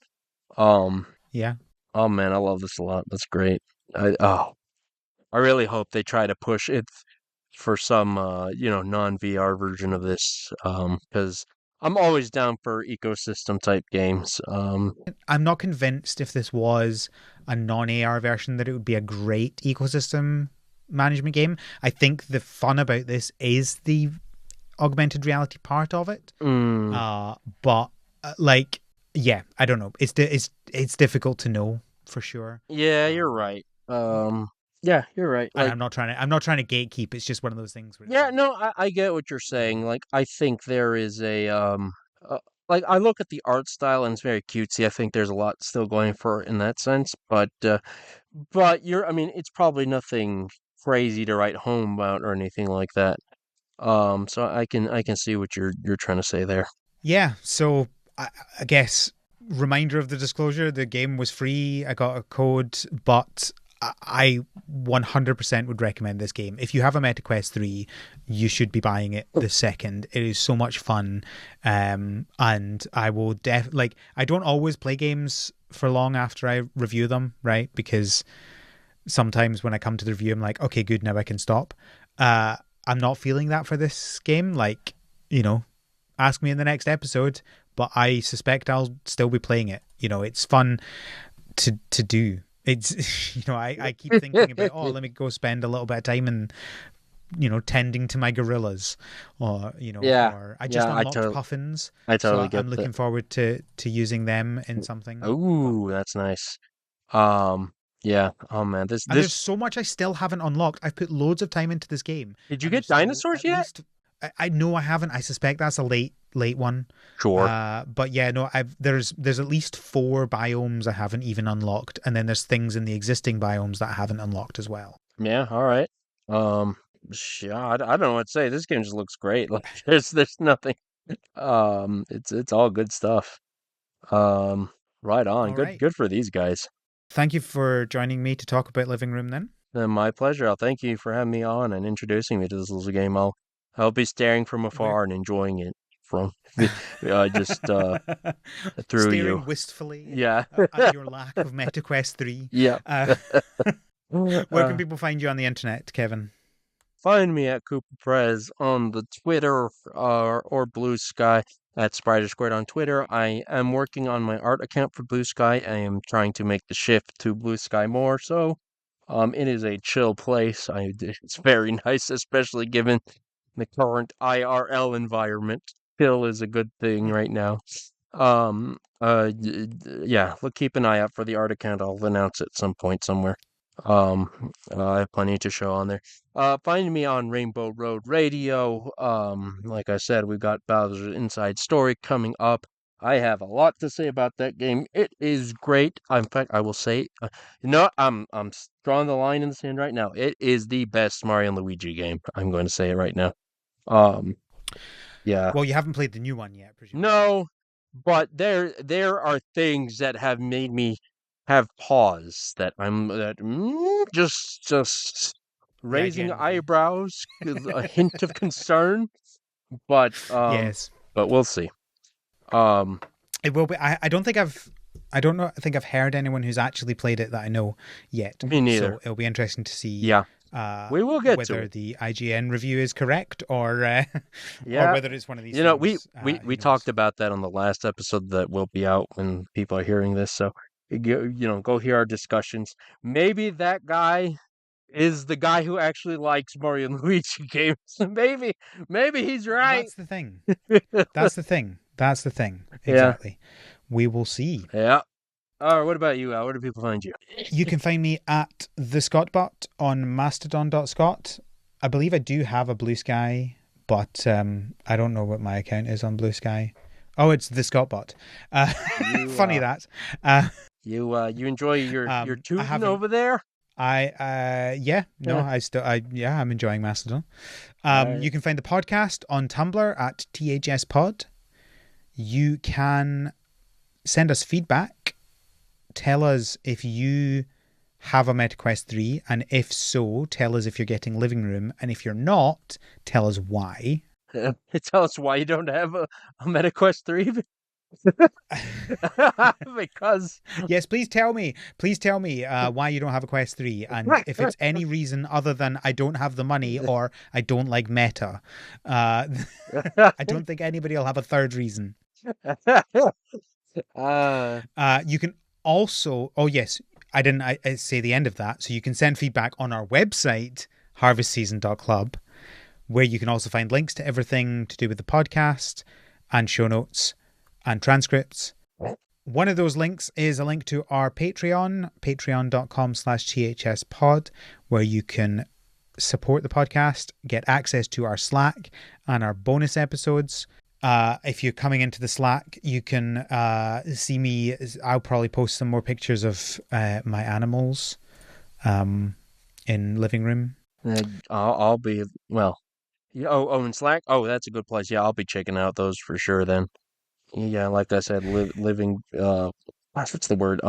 Um,
Yeah.
oh man, I love this a lot. That's great. I really hope they try to push it for some non-VR version of this, because I'm always down for ecosystem type games.
I'm not convinced if this was a non AR version that it would be a great ecosystem management game. I think the fun about this is the augmented reality part of it.
mm,
But like, yeah, I don't know. It's difficult to know for sure.
yeah, you're
Um,
right. Yeah, you're right.
and
Like,
I'm not trying to gatekeep. It's just one of those things where it's
yeah,
like,
no, I get what you're
you know,
saying. Like, I think there is like I look at the art style and it's very cutesy. I think there's a lot still going for it in that sense, but I mean, it's probably nothing crazy to write home about or anything like that. So I can see what you're trying to say there.
yeah. So I guess reminder of the disclosure: the game was free. I got a code, but I 100% would recommend this game. If you have a MetaQuest 3, you should be buying it the second. It is so much fun. And I will like, I don't always play games for long after I review them, right? Because sometimes when I come to the review, I'm like, okay, good, now I can stop. Uh, I'm not feeling that for this game. Like, you know, ask me in the next episode, but I suspect I'll still be playing it. It's fun to do. It's I keep thinking about, oh, let me go spend a little bit of time and tending to my gorillas, or
Yeah,
or I just
yeah,
unlocked puffins,
I
so
totally get
I'm
that.
looking forward to using them in something. But
Ooh, that's nice. Um, yeah. Oh man,
and there's
this.
so much I still haven't unlocked. I've put loads of time into this game,
Did you
and
get
there's still
dinosaurs
at
yet?
least I know I haven't. I suspect that's a late one.
Sure.
But yeah, no, there's at least four biomes I haven't even unlocked, and then there's things in the existing biomes that I haven't unlocked as well.
Yeah. All right. Um, I don't know what to say. This game just looks great. Like there's nothing. It's all good stuff. Um, right on.
All right.
Good for these guys.
Thank you for joining me to talk about Living Room then.
My pleasure. I'll thank you for having me on and introducing me to this little game. I'll be staring from
We're
afar and enjoying it from just through you.
staring wistfully
Yeah.
at your lack of MetaQuest 3.
Yeah.
Uh, where can
Uh,
people find you on the internet, Kevin?
Find me at Cooper Prez on the Twitter or Blue Sky at Spider Squared on Twitter. I am working on my art account for Blue Sky. I am trying to make the shift to Blue Sky more. So, it is a chill place. It's very nice, especially given the current IRL environment. Chill is a good thing right now. Yeah, look, keep an eye out for the art account. I'll announce it some point somewhere. I have plenty to show on there. Find me on Rainbow Road Radio. Like I said, we've got Bowser's Inside Story coming up. I have a lot to say about that game. It is great. In fact, I will say, I'm drawing the line in the sand right now. It is the best Mario and Luigi game. I'm going to say it right now. Um, yeah.
Well, you haven't played the new one yet, presumably.
No, but there are things that have made me have pause that just
The
raising
IGN review.
eyebrows, a hint of concern, but
Yes.
we'll see. Um,
It will be. I don't think I don't know. I think I've heard anyone who's actually played it that I know yet.
Me neither.
So it'll be interesting to see
Yeah, we will get to
whether
it.
the IGN review is correct, or or
Yeah,
whether it's one of these
you know, we
things.
we
Who
we talked
knows?
about that on the last episode that will be out when people are hearing this. So, go hear our discussions. Maybe that guy is the guy who actually likes Mario and Luigi games. Maybe he's
Well,
right.
that's the thing. That's the thing. That's the thing.
Yeah,
Exactly. We will see.
yeah. All right, what about you, Al? Where do people find you?
You can find me at the Scottbot on mastodon.scott. I believe I do have a Blue Sky, but I don't know what my account is on Blue Sky. Oh, it's the Scottbot. Uh,
You
funny that. Uh,
you enjoy your
I
tooting
haven't.
over there?
Yeah, no,
Yeah.
yeah, I'm enjoying Mastodon.
All right.
You can find the podcast on Tumblr at thspod. You can send us feedback. Tell us if you have a MetaQuest 3, and if so, tell us if you're getting Living Room, and if you're not, tell us why.
Tell us why you don't have a MetaQuest 3 because
Yes, please tell me. Please tell me why you don't have a Quest 3, and if it's any reason other than I don't have the money or I don't like Meta. Uh, I don't think anybody will have a third reason.
uh
You can also, oh yes, I say the end of that. So you can send feedback on our website, harvestseason.club, where you can also find links to everything to do with the podcast and show notes and transcripts. One of those links is a link to our Patreon, patreon.com/thspod, where you can support the podcast, get access to our Slack and our bonus episodes. If you're coming into the Slack, you can see me. I'll probably post some more pictures of my animals in living room.
I'll be well. Yeah, in Slack. Oh, that's a good place. Yeah, I'll be checking out those for sure then. Yeah, like I said, living gosh, what's the word?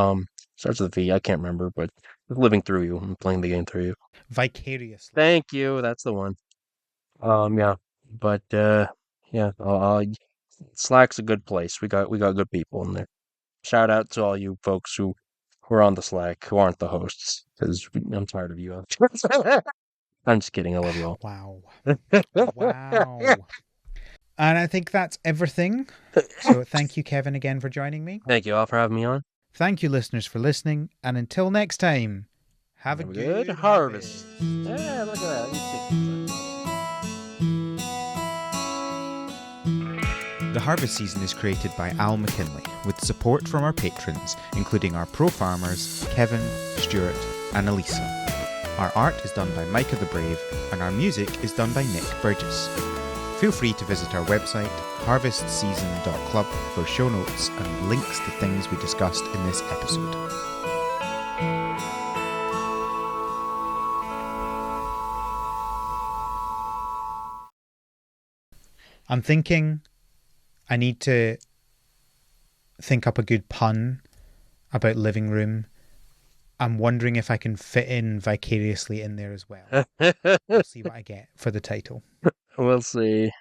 Starts with a V. I can't remember, but living through you and playing the game through you.
Vicariously.
Thank you. That's the one. Yeah. But yeah, Slack's a good place. We got good people in there. shout out to all you folks who are on the Slack who aren't the hosts because I'm tired of you. I'm just kidding. I love you all.
Wow. Wow. And I think that's everything. So thank you, Kevin, again for joining me.
Thank you all for having me on.
Thank you, listeners, for listening. And until next time, have a
Good
good
harvest.
harvest.
Yeah, look at that. You take
The Harvest Season is created by Al McKinley, with support from our patrons, including our pro farmers, Kevin, Stuart, and Elisa. Our art is done by Micah the Brave, and our music is done by Nick Burgess. Feel free to visit our website, harvestseason.club, for show notes and links to things we discussed in this episode. I'm thinking I need to think up a good pun about living room. I'm wondering if I can fit in Vicariously in there as well. We'll see what I get for the title.
We'll see.